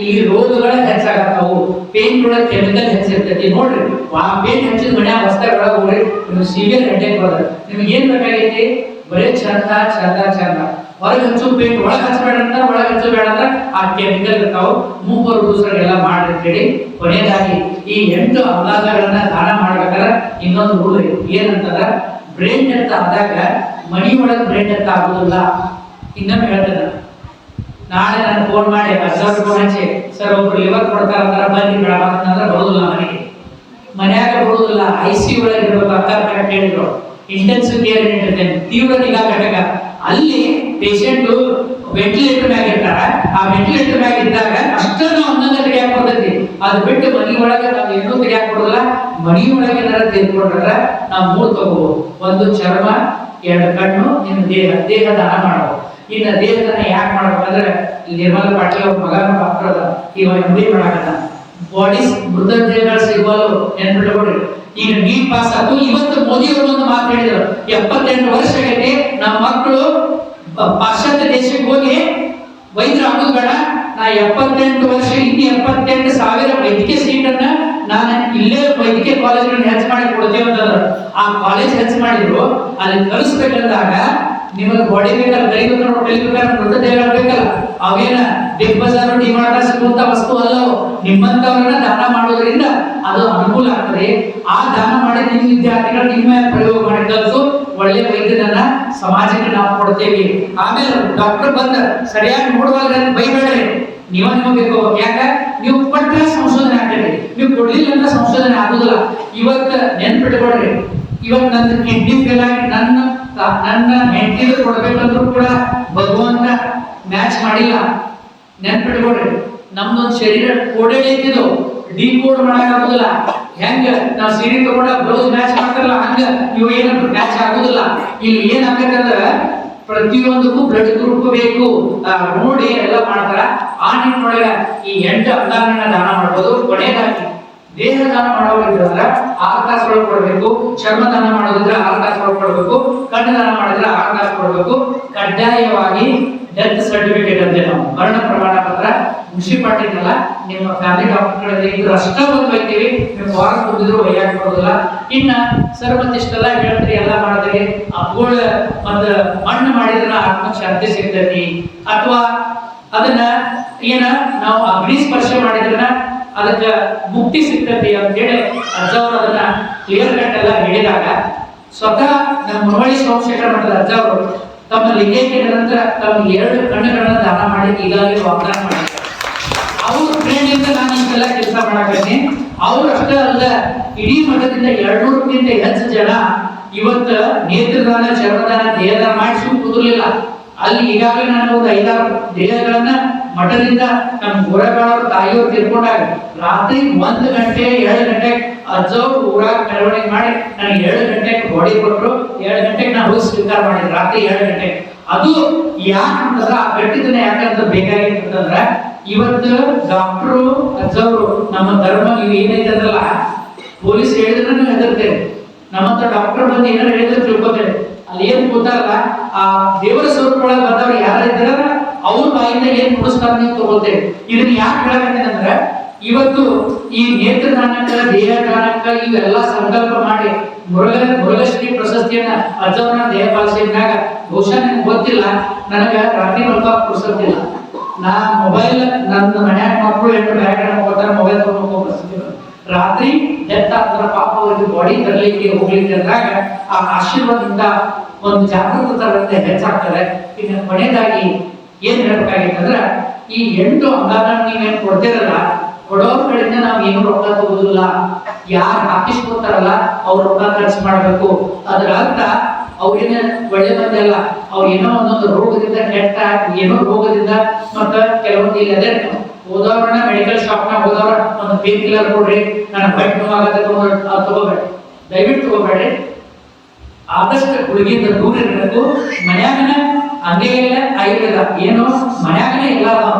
ಇಲ್ಲಿ ರೋಗಗಳ ಹೆಚ್ಚಾಗತ್ತಾವು, ಪೇಂಟ್ ಒಳಗೆ ಕೆಮಿಕಲ್ ಹೆಚ್ಚಿರ್ತೈತಿ. ನೋಡ್ರಿ ಆ ಪೇಂಟ್ ಹಚ್ಚಿದ ಮನ್ಯಾಗ ಹೊಸದಾಗಿ ಒಳಗೆ ಹೋಗ್ರಿ, ನಿಮ್ಗೆ ಸಿವಿಯರ್ ಹೆಡ್ಡೇಕ್ ಬರ್ತದೆ. ನಿಮ್ಗೆ ಏನ್ ಬೇಕಾಗೈತಿ? ಬರೀ ಚಂದ ಚಂದ ಚಂದ ಹೊರಗೆ ಹಚ್ಚು ಪೇಂಟ್ ಒಳಗೆ ಹಚ್ಚಬೇಡ ಅಂತ, ಒಳಗೆ ಹಚ್ಚಬೇಡ ಅಂದ್ರೆ ಆ ಕೆಮಿಕಲ್ ಇರ್ತಾವು. 3 ದಿವಸಗೆಲ್ಲ ಮಾಡ್ರಿ ಅಂತೇಳಿ ಕೊನೆಯದಾಗಿ ಈ 8 ಅಂಗಾಂಗಗಳನ್ನ ದಾನ ಮಾಡ್ಬೇಕಾದ್ರೆ ಇನ್ನೊಂದು ರೂಲ್ ಇದೆ. ಏನಂತಂದ್ರ ಬ್ರೈನ್ ಡೆತ್ ಆದಾಗ ಮನಿ ಒಳಗೆ ಬ್ರೈನ್ ಡೆತ್ ಆಗುದಿಲ್ಲ. ಇನ್ನೊಮ್ಮೆ ಹೇಳ್ತೇನೆ, ನಾಳೆ ನಾನು ಫೋನ್ ಮಾಡಿ ಸರ್ ಫೋನ್ ಹಚ್ಚಿ ಸರ್ ಒಬ್ರು ಲಿವರ್ ಕೊಡ್ತಾರ ಬನ್ನಿ ಬೇಡ ಅಂತಂದ್ರೆ ಬರೋದಿಲ್ಲ ಮನೆಗೆ, ಮನ್ಯಾಗ ಬರೋದಿಲ್ಲ. ICU ಒಳಗೆ ಇರ್ಬೇಕು. ಅಕ್ಕ ಕರೆಕ್ಟ್ ಹೇಳಿದ್ರು, ಇಂಟೆನ್ಸಿವ್ ಕೇರ್ ಯೂನಿಟ್, ತೀವ್ರ ನಿಗಾ ಘಟಕ. ಅಲ್ಲಿ ಪೇಷಂಟ್ ವೆಂಟಿಲೇಟರ್ ಮ್ಯಾಗ ಇರ್ತಾರ. ಆ ವೆಂಟಿಲೇಟರ್ ಮ್ಯಾಗ ಇದ್ದಾಗ ಅಷ್ಟೇ ನಾವು ಒಂದೊಂದು ತೆಗಿಯಾಕ ಬರ್ತೈತಿ. ಅದು ಬಿಟ್ಟು ಮನಿ ಒಳಗೆ ನಾವು ಏನೂ ತೆಗಿಯಾಕ ಬರೋದಿಲ್ಲ. ಮನಿ ಒಳಗೆ ಏನಾರ ತೆಗೆದುಕೊಂಡ್ರೆ ನಾವು 3 ತಗೋಬಹುದು. ಒಂದು ಚರ್ಮ, 2 ಕಣ್ಣು, ಇನ್ನು ದೇಹ ದಾನ ಮಾಡಬಹುದು. ಇನ್ನು ದೇಹದಾನ ಯಾಕೆ ಮಾಡ್ಬೇಕಂದ್ರೆ ನಿರ್ಮಲ ಪಾಟೀಲ್ ಅವ್ರ ಮಗನ ಡಾಕ್ಟರ್ ಅದ, ಈಗ MD ಮಾಡಕತ್ತ. ಬಾಡೀಸ್ ಮೃತದೇಹಗಳು ಸಿಗುವಲ್ಲ, ನೆನ್ಪಿಟ್ಕೊಡ್ರಿ. ಈಗ ನೀಟ್ ಪಾಸ್ ಆಯ್ತು. ಇವತ್ತು ಮೋದಿ ಅವರು ಒಂದು ಮಾತು ಹೇಳಿದ್ರು, 78 ವರ್ಷ ಆಗೈತೆ, ನಮ್ಮ ಮಕ್ಕಳು ಪಾಶ್ಚಾತ್ಯ ದೇಶಕ್ಕೆ ಹೋಗಿ ವೈದ್ಯರು ಆಗೋದು ಬೇಡ, ನಾ 78 ವರ್ಷ ಇನ್ನು 78,000 ವೈದ್ಯಕೀಯ ಸೀಟನ್ನ ನಾನು ಇಲ್ಲೇ ವೈದ್ಯಕೀಯ ಕಾಲೇಜ್ಗಳನ್ನ ಹೆಚ್ಚು ಮಾಡಿ ಕೊಡ್ತೇವೆ ಅಂತಂದ್ರು. ಆ ಕಾಲೇಜ್ ಹೆಚ್ಚು ಮಾಡಿದ್ರು. ಅಲ್ಲಿ ಕಲಿಸ್ಬೇಕಂದಾಗ ನಿಮಗೆ ಬಾಡಿ ಬೇಕಲ್ಲ, ಕಲಿಬೇಕಾದ್ರೆ ಮೃತದೇಹಗಳು ಬೇಕಲ್ಲ. ಅವೇನ ಬಿಗ್ ಬಜಾರ್ ಡಿಮಾರ್ಟ್ ಸಿಗುವಂತ ವಸ್ತು ಅಲ್ಲವು. ನಿಮ್ಮಂತವರನ್ನ ದಾನ ಮಾಡೋದ್ರಿಂದ ಅದು ಅನುಕೂಲ ಆಗ್ತದೆ. ಆ ದಾನ ಮಾಡಿ ನಿಮ್ಮ ವಿದ್ಯಾರ್ಥಿಗಳು ನಿಮ್ಮ ಪ್ರಯೋಗ ಮಾಡಿ ಕಲಿತು ಒಳ್ಳೆ ವೈದ್ಯರನ್ನ ಸಮಾಜಕ್ಕೆ ನಾವು ಕೊಡ್ತೇವೆ. ಆಮೇಲೆ ಡಾಕ್ಟರ್ ಬಂದ ಸರಿಯಾಗಿ ನೋಡುವಾಗ ಬೈಬೇಡ್ರಿ, ನಿಮಗೆ ಬೇಕು. ಯಾಕ ನೀವು ಕೊಟ್ಟರೆ ಸಂಶೋಧನೆ ಆಗ್ತದೆ, ನೀವು ಕೊಡ್ಲಿಲ್ಲ ಅಂದ್ರೆ ಸಂಶೋಧನೆ ಆಗುದಿಲ್ಲ. ಇವತ್ತು ನೆನ್ಪಿಟ್ಕೊಡ್ರಿ, ಇವತ್ತು ನನ್ನ ಕಿಡ್ನಿ ಫೇಲ್ ಆಗಿ ನನ್ನ ಹೆಂಡತಿಗೆ ಕೊಡ್ಬೇಕಂದ್ರೂ ಕೂಡ ಭಗವಂತ ಮ್ಯಾಚ್ ಮಾಡಿಲ್ಲ. ನೆನ್ಪಿಟ್ಕೊಡ್ರಿ, ನಮ್ದೊಂದು ಶರೀರ ಕೋಡೆಡ್ ಐತಿದು, ಡಿಕೋಡ್ ಮಾಡಕ್ ಆಗುದಿಲ್ಲ. ಹೆಂಗ ನಾವು ಸೀರೆ ತಗೊಂಡ ಬ್ಲೌಸ್ ಮ್ಯಾಚ್ ಮಾಡ್ತಾರಲ್ಲ, ಹಂಗ ಇವು ಏನು ಮ್ಯಾಚ್ ಆಗುದಿಲ್ಲ. ಇಲ್ಲಿ ಏನ್ ಆಗ್ಬೇಕಂದ್ರ ಪ್ರತಿಯೊಂದಕ್ಕೂ ಬ್ಲಡ್ ಗ್ರೂಪ್ ಬೇಕು ನೋಡಿ ಎಲ್ಲ ಮಾಡ್ತಾರ. ಆ ನಿಟ್ಟಿನೊಳಗ ಈ 8 ಅಂಗಾಂಗಗಳನ್ನ ದಾನ ಮಾಡ್ಬೋದು. ಕೊನೆಯದಾಗಿ ದೇಹ ದಾನ ಮಾಡೋದಿದ್ರೆ 6 ತಾಸು ಒಳಗೆ ಕೊಡಬೇಕು. ಚರ್ಮ ದಾನ ಮಾಡೋದಿದ್ರೆ 6 ತಾಸು ಒಳಗೆ ಕೊಡಬೇಕು. ಕಣ್ಣು ದಾನ ಮಾಡಿದ್ರೆ 6 ತಾಸು ಕೊಡಬೇಕು. ಕಡ್ಡಾಯವಾಗಿ ಡೆತ್ ಸರ್ಟಿಫಿಕೇಟ್ ಅಂತ ನಾವು ಮರಣ ಪ್ರಮಾಣ ಪತ್ರ ಮುನ್ಸಿಪಾಲಿಟಿನಲ್ಲ, ನಿಮ್ಮ ಫ್ಯಾಮಿಲಿ ಡಾಕ್ಟರ್ಗಳಲ್ಲಿ ಇದ್ರು ಅಷ್ಟೇ ಒಂದು ಒಯ್ತೀವಿ. ನೀವು ವಾರ ಕುಡಿದ್ರು ಒಯ್ಯಾಕ ಬರೋದಿಲ್ಲ. ಇನ್ನ ಸರ್ ಮತ್ತೆ ಇಷ್ಟೆಲ್ಲ ಹೇಳ್ತೀರಿ, ಎಲ್ಲ ಮಾಡಿದ್ರಿ, ಅವುಗಳ ಒಂದು ಮಣ್ಣು ಮಾಡಿದ್ರೆ ಆತ್ಮ ಶಾಂತಿ ಸಿಗ್ತೈತಿ, ಅಥವಾ ಅದನ್ನ ಏನ ನಾವು ಅಗ್ನಿ ಸ್ಪರ್ಶ ಮಾಡಿದ್ರ ಅದಕ್ಕೆ ಮುಕ್ತಿ ಸಿಗ್ತೈತಿ ಅಂತ ಹೇಳಿ ಅಜ್ಜವರು ಅದನ್ನ ಕ್ಲಿಯರ್ ಕಟ್ ಎಲ್ಲ ಹೇಳಿದಾಗ, ಸ್ವತಃ ನಮ್ಮ ಮುರಳಿ ಸೋಮಶೇಖರ ಮಠದ ಅಜ್ಜವರು ತಮ್ಮ ಲಿಂಗೈಕ್ಯ ನಂತರ ತಮ್ಮ 2 ಕಣ್ಣುಗಳನ್ನ ದಾನ ಮಾಡಿ ಈಗಾಗಲೇ ವಾಗ್ದಾನ ಮಾಡಿದ್ದಾರೆ. ಅವ್ರ ಪ್ರೇರಣೆಯಿಂದ ನಾನು ಇಷ್ಟೆಲ್ಲ ಕೆಲಸ ಮಾಡಾಕತ್ತೀನಿ. ಅವ್ರು ಅಷ್ಟೇ ಅಲ್ಲ, ಇಡೀ ಮಠದಿಂದ 200ಕ್ಕಿಂತ ಹೆಚ್ಚು ಜನ ಇವತ್ತು ನೇತ್ರದಾನ, ಚರ್ಮದಾನ, ದೇಹದಾನ ಮಾಡಿಸಿ ಕುದುರ್ಲಿಲ್ಲ. ಅಲ್ಲಿ ಈಗಾಗಲೇ ನಾನು ಒಂದು 5-6 ದೇಹಗಳನ್ನ ಮಠದಿಂದ ನಮ್ಮ ಗೋರಗಾಳವ್ರ ತಾಯಿಯವ್ರು ತಿಳ್ಕೊಂಡಾಗ ರಾತ್ರಿ 1 ಗಂಟೆ 2 ಗಂಟೆಗೆ ಅಜ್ಜವ್ರು ಊರಾಗ ಮೆರವಣಿಗೆ ಮಾಡಿ ನನಗೆ 7 ಗಂಟೆಗೆ ಬಾಡಿ ಕೊಟ್ಟರು. 7 ಗಂಟೆಗೆ ನಾನು ಹೋಗಿ ಸ್ವೀಕಾರ ಮಾಡಿದ್ದೆ, ರಾತ್ರಿ 7 ಗಂಟೆಗೆ. ಅದು ಯಾಕಂತಂದ್ರ ಆ ಗಟ್ಟಿದನ್ನ ಯಾಕಂತ ಬೇಕಾಗಿತ್ತಂದ್ರ ಇವತ್ತು ಡಾಕ್ಟ್ರು ಅಜ್ಜವ್ರು ನಮ್ಮ ಧರ್ಮ ಇವು ಏನೈತೆ ಅಂದ್ರಲ್ಲ, ಪೊಲೀಸ್ ಹೇಳಿದ್ರೆ ನೀವು ಹೆದರ್ತೇವೆ. ನಮ್ಮಂತ ಡಾಕ್ಟರ್ ಬಂದು ಏನಾರು ಹೇಳಿದ್ರೆ ತಿಳ್ಕೊತೇವೆ. ಅಲ್ಲಿ ಏನ್ ಗೊತ್ತಾಗಲ್ಲ, ಆ ದೇವರ ಸ್ವರೂಪೊಳಗೆ ಬಂದವ್ರು ಯಾರು ಇದ್ದಾರ ಅವ್ರ ಬಾಯಿಂದ ಏನ್ ನುಡಿಸ್ತಾರ ನೀವು ತಗೋತೇವೆ. ಇದನ್ನ ಯಾಕೆ ಹೇಳಕತ್ತೇನಂದ್ರೆ ಇವತ್ತು ಈ ನೇತ್ರದಾನಕ್ಕ, ದೇಹದಾನಕ್ಕ ಇವೆಲ್ಲ ಸಂಕಲ್ಪ ಮಾಡಿ ಮುರುಘಶ್ರೀ ಪ್ರಶಸ್ತಿಯನ್ನ ಅಜ್ಜವನ ದೇಹ ಪಾಲಿಸಿದಾಗ ಬಹುಶಃ ನಿಮ್ಗೆ ಗೊತ್ತಿಲ್ಲ, ನನಗ ರಾತ್ರಿ ಮಲ್ಕೋಕ್ ಪುರ್ಸತ್ತಿಲ್ಲ. ನಾ ಮೊಬೈಲ್ ನನ್ನ ಮನ್ಯಾಗ ಮಕ್ಕಳು 8 ಬ್ಯಾಗ್ ಹೋಗ್ತಾರೆ, ಮೊಬೈಲ್ ತಗೊಂಡು ಹೋಗ್ತಾರೆ. ರಾತ್ರಿ ಡೆತ್ ಆಗ್ತಾರ, ಪಾಪ ಅವ್ರಿಗೆ ಬಾಡಿ ತರಲಿಕ್ಕೆ ಹೋಗ್ಲಿಕ್ಕೆ ಅಂದಾಗ ಆ ಆಶೀರ್ವಾದದಿಂದ ಒಂದು ಜಾಗೃತತೆ ಹೆಚ್ಚಾಗ್ತದೆ. ಇನ್ನು ಕೊನೆಯದಾಗಿ ಏನ್ ಹೇಳ್ಬೇಕಾಗಿತ್ತಂದ್ರ ಈ 8 ಅಂಗಾಂಗ ನೀವೇನ್ ಕೊಡ್ತಿರಲ್ಲ, ಕೊಡೋರ್ ಕಡೆಯಿಂದ ನಾವು ಏನು ರೊಕ್ಕ ತಗೋದಿಲ್ಲ. ಯಾರು ಹಾಕಿಸ್ಕೊತಾರಲ್ಲ ಅವ್ರು ರೊಕ್ಕ ಖರ್ಚು ಮಾಡ್ಬೇಕು. ಅದ್ರ ಅರ್ಥ ಅವ್ರೇನ ಒಳ್ಳೆ ಮಂದಿ ಅಲ್ಲ, ಅವ್ರು ಏನೋ ಒಂದೊಂದು ರೋಗದಿಂದ ಕೆಟ್ಟ ಏನೋ ರೋಗದಿಂದ ಮತ್ತ ಕೆಲವೊಂದು ಇಲ್ಲಿ ಅದೇ ಹೋದವ್ರನ್ನ ಮೆಡಿಕಲ್ ಶಾಪ್ ನಾಗ ಹೋದವ್ರ ಒಂದು ಪೇನ್ ಕಿಲ್ಲರ್ ಕೊಡ್ರಿ, ನನ್ನ ಬೈಕ್ ನೋವಾಗತ್ತೆ ತಗೋಬೇಡಿ, ದಯವಿಟ್ಟು ತಗೋಬೇಡ್ರಿ. ಆದಷ್ಟು ಗುಳಿಗಿಂದ ದೂರ ಇರಬೇಕು. ಮನ್ಯಾಗನ ಹಂಗೆ ಇಲ್ಲ ಆಯುರ್ವೇದ ಏನು ಮನ್ಯಾಗನೇ ಎಲ್ಲ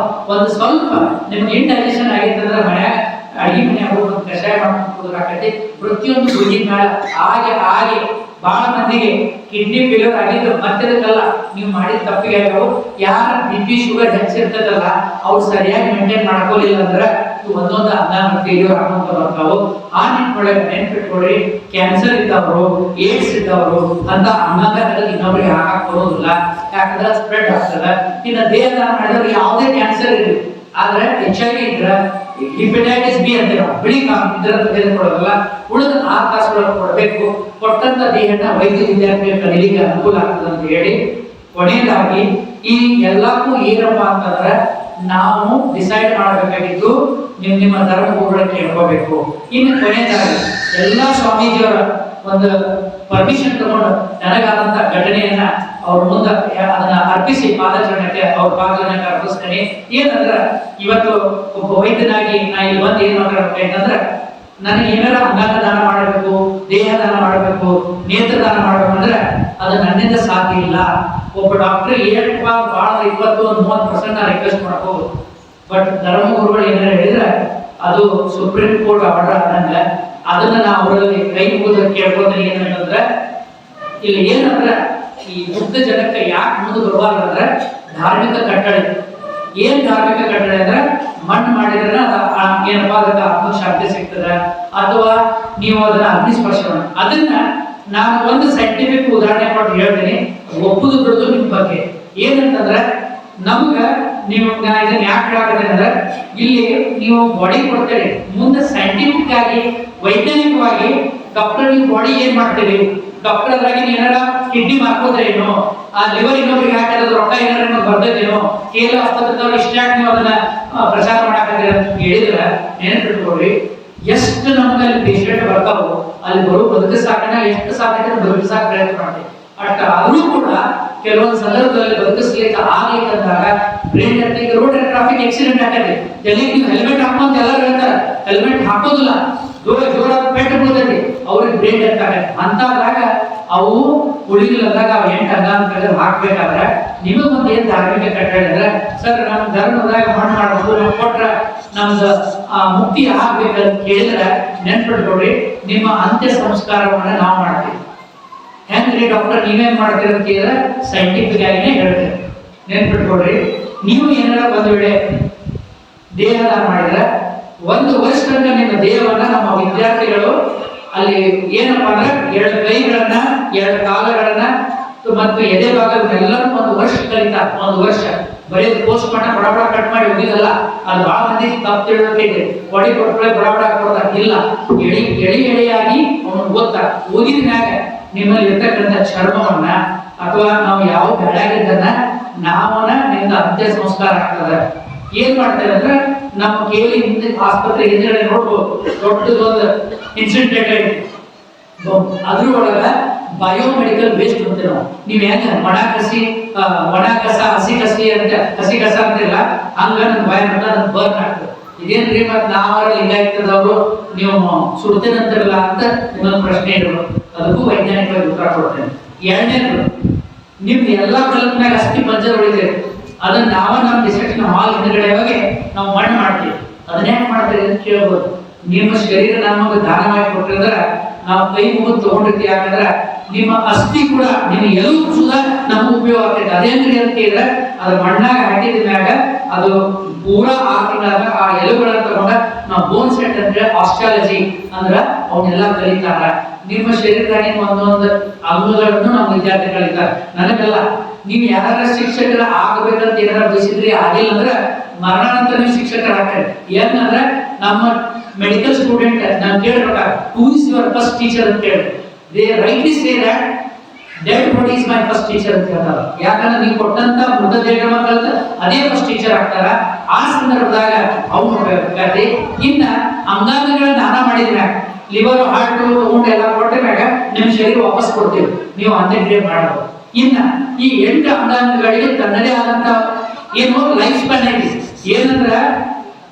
ಒಂದು ಸ್ವಲ್ಪ ನಿಮ್ಗೆ ಇಂಡೈಜೆಷನ್ ಆಗಿತ್ತು ಅಂದ್ರೆ ಮನ್ಯಾಗ ಅಡಿಗೆ ಮನ್ಯಾಗ ಒಂದು ಕಷಾಯ ಮಾಡ್ಕೊಂಡು ಆಕತಿ. ಪ್ರತಿಯೊಂದು ಗುಳಿಗೆ ಮೇಳ ಹಾಗೆ ಬಹಳ ಮಂದಿಗೆ ಕಿಡ್ನಿ ಫೇಲ್ಯೂರ್ ಆಗಿದ್ದು ಮತ್ತಿದಕ್ಕಲ್ಲ, ನೀವು ಮಾಡಿದ ತಪ್ಪಿಗೆ ಆಗ್ಯಾವು. ಯಾರ BP ಶುಗರ್ ಹೆಚ್ಚಿರ್ತದಲ್ಲ ಅವ್ರು ಸರಿಯಾಗಿ ಮೇಂಟೈನ್ ಮಾಡ್ಕೊಳ್ಳಿಲ್ಲ ಅಂದ್ರೆ ಒಂದೊಂದು ಅಂಗಾಂಗ ಫೇಲ್ಯೂರ್ ಆಗುವಂತ ಬರ್ತಾವು. ಆ ನಿಟ್ಟಿನೊಳಗೆ ನೆನ್ಪಿಟ್ಕೊಡ್ರಿ, ಕ್ಯಾನ್ಸರ್ ಇದ್ದವರು, ಏಡ್ಸ್ ಇದ್ದವರು ಅಂತ ಅಂಗಾಂಗಗಳಿಗೆ ಇನ್ನೊಬ್ರಿಗೆ ಹಾಕಕ್ ಬರೋದಿಲ್ಲ. ಯಾಕಂದ್ರೆ ಸ್ಪ್ರೆಡ್ ಆಗ್ತದೆ. ಇನ್ನು ದೇಹದಾನ ಮಾಡಿದವ್ರಿಗೆ ಯಾವುದೇ ಕ್ಯಾನ್ಸರ್ ಇರಲಿ, ಆದ್ರೆ HIV ಇದ್ರೆ ಹೆಪಟೈಟಿಸ್ B ಅಂತ ಬಿಳಿ ಇದ್ರ ತೆಗೆದುಕೊಳ್ಳೋದಲ್ಲ, ಉಳಿದ 6 ತಾಸುಗಳು ಕೊಡಬೇಕು. ಕೊಟ್ಟಂತ ದೇಹನ ವೈದ್ಯ ವಿದ್ಯಾರ್ಥಿಗಳು ಕಲೀಲಿಕ್ಕೆ ಅನುಕೂಲ ಆಗ್ತದೆ ಅಂತ ಹೇಳಿ ಕೊನೆಯದಾಗಿ ಈ ಎಲ್ಲಕ್ಕೂ ಏನಪ್ಪಾ ಅಂತಂದ್ರೆ ನಾವು ಡಿಸೈಡ್ ಮಾಡಬೇಕಾಗಿದ್ದು ನಿಮ್ಮ ಧರ್ಮಗುರುಗಳ ಕೇಳ್ಕೋಬೇಕು. ಇನ್ನು ಕೊನೆಯದಾಗಿ ಎಲ್ಲಾ ಸ್ವಾಮೀಜಿಯವರ ಒಂದು ಪರ್ಮಿಷನ್ ತಗೊಂಡು ನನಗಾದಂತ ಘಟನೆಯನ್ನ ಅವ್ರ ಮುಂದೆ ಅದನ್ನ ಅರ್ಪಿಸಿ ಪಾದಚರಣಕ್ಕೆ ಅವ್ರ ಪಾದಚರಣಕ್ಕೆ ಅರ್ಪಿಸ್ತೇನೆ. ಏನಂದ್ರ ಇವತ್ತು ಒಬ್ಬ ವೈದ್ಯನಾಗಿ ನಾ ಇಲ್ಲಿ ಬಂದು ಏನ್ ಮಾತಾಡ್ಬೇಕಂದ್ರೆ ನನಗೆ ಏನಾರ ಅಂಗಾಂಗ ದಾನ ಮಾಡಬೇಕು, ದೇಹ ದಾನ ಮಾಡಬೇಕು, ನೇತ್ರ ದಾನ ಮಾಡಬೇಕು ಅಂದ್ರೆ ಅದು ನನ್ನಿಂದ ಸಾಧ್ಯ ಇಲ್ಲ. ಒಬ್ಬ ಡಾಕ್ಟರ್ ಏನಪ್ಪ ಬಹಳ 20-30% ನಾ ರಿಕ್ವೆಸ್ಟ್ ಮಾಡ್ಕೋಬಹುದು. ಬಟ್ ಧರ್ಮಗುರುಗಳು ಏನಾರ ಹೇಳಿದ್ರೆ ಅದು ಸುಪ್ರೀಂ ಕೋರ್ಟ್ ಆರ್ಡರ್ ಆದಂಗ ಅದನ್ನ ನಾ ಅವರಲ್ಲಿ ಕೈ ಮುಗಿದು ಕೇಳ್ಕೊತೀನಿ. ಏನಂತಂದ್ರೆ ಇಲ್ಲಿ ಏನಂದ್ರೆ ಈ ಮುಗ್ಧ ಜನಕ್ಕೆ ಯಾಕೆ ಮುಂದೆ ಬರಬಾರ್ದಂದ್ರೆ ಧಾರ್ಮಿಕ ಕಟ್ಟಳೆ. ಏನ್ ಧಾರ್ಮಿಕ ಕಟ್ಟಳೆ ಅಂದ್ರೆ ಮಣ್ಣು ಮಾಡಿದ್ರೆ ಏನಪ್ಪಾ ಅದಕ್ಕೆ ಆತ್ಮಶಾಂತಿ ಸಿಗ್ತದೆ, ಅಥವಾ ನೀವು ಅದನ್ನ ಅಗ್ನಿಸ್ಪರ್ಶ ಅದನ್ನ ನಾನು ಒಂದು ಸೈಂಟಿಫಿಕ್ ಉದಾಹರಣೆ ಕೊಟ್ಟು ಹೇಳ್ತೀನಿ, ಒಪ್ಪುದು ಬಿಡುದು ನಿಮ್ ಬಗ್ಗೆ. ಏನಂತಂದ್ರೆ ನಮ್ಗ ನೀವು ಇದನ್ನ ಯಾಕೆ ಹೇಳಾಕತ್ತೇನೆ ಅಂದ್ರೆ ಇಲ್ಲಿ ನೀವು ಬಾಡಿ ಕೊಡ್ತೀರಿ, ಮುಂದೆ ಸೈಂಟಿಫಿಕ್ ಆಗಿ ವೈಜ್ಞಾನಿಕವಾಗಿ ಡಾಕ್ಟರ್ ನೀವು ಬಾಡಿ ಏನ್ ಮಾಡ್ತೀರಿ, ಡಾಕ್ಟರ್ ಅದ್ರಾಗಿ ಏನಾರ ಕಿಡ್ನಿ ಮಾಡ್ಕೋದ್ರೆ ಏನೋ, ಆ ಲಿವರ್ ಇನ್ನೊಬ್ರಿಗೆ ಹಾಕಿದ್ರೆ ರೊಕ್ಕ ಏನಾರ ನಿಮಗೆ ಬರ್ದೈತೇನೋ, ಕೇವಲ ಆಸ್ಪತ್ರೆದವ್ರು ಇಷ್ಟಾಗಿ ನೀವು ಅದನ್ನ ಪ್ರಚಾರ ಮಾಡಾಕತ್ತೀರಿ ಅಂತ ಹೇಳಿದ್ರೆ ನೆನಪಿಟ್ಕೊಳ್ರಿ, ಎಷ್ಟು ನಮ್ಗೆ ಅಲ್ಲಿ ಪೇಷಂಟ್ ಬರ್ತಾವೋ ಅಲ್ಲಿ ಬರೋ ಬದುಕಿಸಾಕನ ಎಷ್ಟು ಸಾಕೈತೆ ಬದುಕಿಸಾಕ ಪ್ರಯತ್ನ ಮಾಡ್ತೀವಿ. ಅಷ್ಟ ಆದ್ರೂ ಕೂಡ ಕೆಲವೊಂದು ಸಂದರ್ಭದಲ್ಲಿ ಬದುಕಿಸ್ಲಿಕ್ಕೆ ಆಗ್ಲಿಕ್ಕಂದಾಗ brain death, road traffic accident ಆಗತ್ತೆ, ಜಲ್ಲಿಗೆ ನೀವು ಹೆಲ್ಮೆಟ್ ಹಾಕೊಂತ ಎಲ್ಲರೂ ಹೇಳ್ತಾರೆ, ಹೆಲ್ಮೆಟ್ ಹಾಕೋದಿಲ್ಲ, ಜೋರಾದ ಪೆಟ್ಟು ಬೀಳ್ತೈತಿ, ಅವ್ರಿಗೆ ಬ್ರೇನ್ ಡೆತ್ ಆಗತ್ತೆ. ಅಂತಾದಾಗ ಅವು ಉಳಿದಿಲ್ಲದಾಗ ಅವು 8 ಅಂಗಾಂಗ ಹಾಕ್ಬೇಕಾದ್ರೆ ನಿಮಗೊಂದು ಏನ್ ಧಾರ್ಮಿಕ ಕಟ್ಟಳೆ ಅಂದ್ರೆ, ಸರ್ ನಮ್ಮ ಧರ್ಮದಾಗ ಮಣ್ಣು ಮಾಡಬಹುದು, ನಾವು ಕೊಟ್ರ ನಮ್ದು ಮುಕ್ತಿ ಆಗ್ಬೇಕಂತ ಕೇಳಿದ್ರೆ ನೆನ್ಪಿಟ್ಕೊಡ್ರಿ, ನಿಮ್ಮ ಅಂತ್ಯ ಸಂಸ್ಕಾರವನ್ನ ನಾವು ಮಾಡ್ತೀವಿ. ಹೆಂಗ್ರಿ ಡಾಕ್ಟರ್ ನೀವೇನ್ ಮಾಡ್ತೀರಿ ಅಂತ ಕೇಳಿದ್ರೆ ಸೈಂಟಿಫಿಕ್ ಆಗಿನೇ ಹೇಳ್ತೇವೆ. ನೆನ್ಪಿಟ್ಕೊಡ್ರಿ, ನೀವು ಏನಾರ ಒಂದು ವೇಳೆ ದೇಹದಾನ ಮಾಡಿದ್ರೆ 1 ವರ್ಷ ತನಕ ನಿಮ್ಮ ದೇಹವನ್ನ ನಮ್ಮ ವಿದ್ಯಾರ್ಥಿಗಳು ಅಲ್ಲಿ ಏನಪ್ಪಾ ಅಂದ್ರೆ 2 ಕೈಗಳನ್ನ 2 ಕಾಲುಗಳನ್ನ ಮತ್ತು ಎದೆ ಭಾಗಗಳನ್ನೆಲ್ಲರೂ 1 ವರ್ಷ ಕಲಿತಾರೆ. 1 ವರ್ಷ ಬರೀ ಪೋಸ್ಟ್ ಮಾರ್ಟಮ್ ಬಡ ಬಡ ಕಟ್ ಮಾಡಿ ಹೋಗಿದಲ್ಲ, ಅದು ಬಹಳ ಮಂದಿ ತಪ್ಪು ತಿಳುವಳಿಕೆ, ಬಾಡಿ ಕೊಟ್ರೆ ಬಡ ಬಡ ಕೊಡ್ತಾರೆ, ಇಲ್ಲ, ಎಳೆಯಾಗಿ ಅವನು ಓದ್ತಾ ಓದಿದ ಮ್ಯಾಗ ನಿಮ್ಮಲ್ಲಿ ಇರ್ತಕ್ಕಂಥ ಚರ್ಮವನ್ನ ಅಥವಾ ನಾವು ಯಾವ ಬೆಳಗಿದ್ದನ್ನ ನಾವನ್ನ ನಿಮ್ದ ಅಂತ್ಯ ಸಂಸ್ಕಾರ ಆಗ್ತದೆ. ಏನ್ ಮಾಡ್ತಾರೆ ಅಂದ್ರೆ ನಮ್ಮ ಕೇಳಿ ಹಿಂದೆ ಆಸ್ಪತ್ರೆ ಹಿಂದ್ಗಡೆ ನೋಡ್ಬೋದು ದೊಡ್ಡದೊಂದು ಇನ್ಸಿಡೆಂಟ್ ಐತಿ, ಅದ್ರ ಒಳಗ ಬಯೋಮೆಡಿಕಲ್ ವೇಸ್ಟ್ ಅಂತೀವಿ ನಾವು. ನೀವ್ ಹೆಂಗ ಒಣ ಕಸ ಹಸಿ ಕಸ ಅಂತಿಲ್ಲ, ಹಂಗ ನನ್ ಬಾಯ ನನ್ ಬರ್ನ್ ಆಗ್ತದೆ. ಇದೇನ್ರಿ ಮತ್ ನಾವರ ಲಿಂಗಾಯತದವರು ನೀವು ಸುಡ್ತೇನಂತಿರಲ್ಲ ಅಂತ ಇನ್ನೊಂದು ಪ್ರಶ್ನೆ ಇರೋದು, ಅದಕ್ಕೂ ವೈಜ್ಞಾನಿಕವಾಗಿ ಉತ್ತರ ಕೊಡ್ತೇನೆ. 2ನೇದು, ನಿಮ್ದು ಎಲ್ಲಾ ಕಲ್ಪನಾಗ ಅಸ್ಥಿ ಪಂಜರ ಉಳಿತೇವೆ, ಅದನ್ನ ನಮ್ಮ ಡಿಸೆಕ್ಷನ್ ಹಾಲ್ ಹಿಂದ್ಗಡೆ ಹೋಗಿ ನಾವು ಮಣ್ಣು ಮಾಡ್ತೀವಿ. ಅದನ್ನ ಯಾಕೆ ಮಾಡ್ತೀವಿ ಅಂತ ಕೇಳ್ಬೋದು. ನಿಮ್ಮ ಶರೀರ ನಮಗೆ ದಾನವಾಗಿ ಕೊಟ್ಟಿದ್ರೆ ನಾವು ಕೈ ಮುಗಿದು ತಗೊಂಡಿರ್ತೀವಿ. ಯಾಕಂದ್ರೆ ನಿಮ್ಮ ಅಸ್ಥಿ ಕೂಡ ನಿಮ್ಮ ಎಲುಬು ಸುಧಾ ನಮ್ಗೆ ಉಪಯೋಗ ಆಗ್ತೈತೆ. ಅದೇನ್ರಿ ಅಂತ ಹೇಳಿದ್ರೆ ಅದು ಮಣ್ಣಾಗ ಹಾಕಿದ ಮ್ಯಾಗ ಅದು ಪೂರಾ 6 ತಿಂಗಳಾಗ ಆ ಎಲುಬುಗಳನ್ನ ತಗೊಂಡ ನಾವು ಬೋನ್ ಸೆಟ್ ಅಂದ್ರೆ ಆಸ್ಟ್ರಾಲಜಿ ಅಂದ್ರ ಅವನ್ನೆಲ್ಲ ಕಲಿತಾರ. ನಿಮ್ಮ ಶರೀರದಾಗ ಒಂದೊಂದು ಅಂಗಗಳನ್ನು ನಮ್ಮ ವಿದ್ಯಾರ್ಥಿಗಳಿದ್ದಾರೆ. ನನಗಲ್ಲ, ನೀವು ಯಾರ ಶಿಕ್ಷಕರ ಆಗಬೇಕಂತ ಏನಾರ ಬಯಸಿದ್ರಿ, ಆಗಿಲ್ಲ ಅಂದ್ರೆ ಮರಣಾನಂತರ ನೀವು ಶಿಕ್ಷಕರಾಗ್ತಾರೆ. ಏನಂದ್ರೆ ನಮ್ಮ ಮೆಡಿಕಲ್ ಸ್ಟೂಡೆಂಟ್ ನಾನು ಕೇಳ್ಬೇಕಾಗ who is your first teacher ಅಂತ ಹೇಳಿ, they rightly say that dead body is my first teacher ಅಂತ ಹೇಳ್ತಾರೆ. ಯಾಕಂದ್ರೆ ನೀವು ಕೊಟ್ಟಂತ ಮೃತದೇಹ ಮಕ್ಕಳ ಅದೇ ಫಸ್ಟ್ ಟೀಚರ್ ಆಗ್ತಾರ. ಆ ಸಂದರ್ಭದಾಗ ಅವ್ರು ಬೇಕಾದ್ರೆ ಇನ್ನ ಅಂಗಾಂಗಗಳನ್ನ ದಾನ ಮಾಡಿದ್ರೆ ಲಿವರ್ ಹಾರ್ಟ್ ತಗೊಂಡು ಎಲ್ಲ ಕೊಟ್ಟ ಮ್ಯಾಗ ನಿಮ್ಮ ಶರೀರ ವಾಪಸ್ ಕೊಡ್ತೀವಿ, ನೀವು ಅಂತ್ಯಕ್ರಿಯೆ ಮಾಡಬಹುದು. ಇನ್ನ ಈ 8 ಅಂಗಾಂಗಗಳಿಗೆ ತನ್ನದೇ ಆದಂತ ಏನು ಲೈಫ್ ಸ್ಪ್ಯಾನ್ ಐತಿ. ಏನಂದ್ರ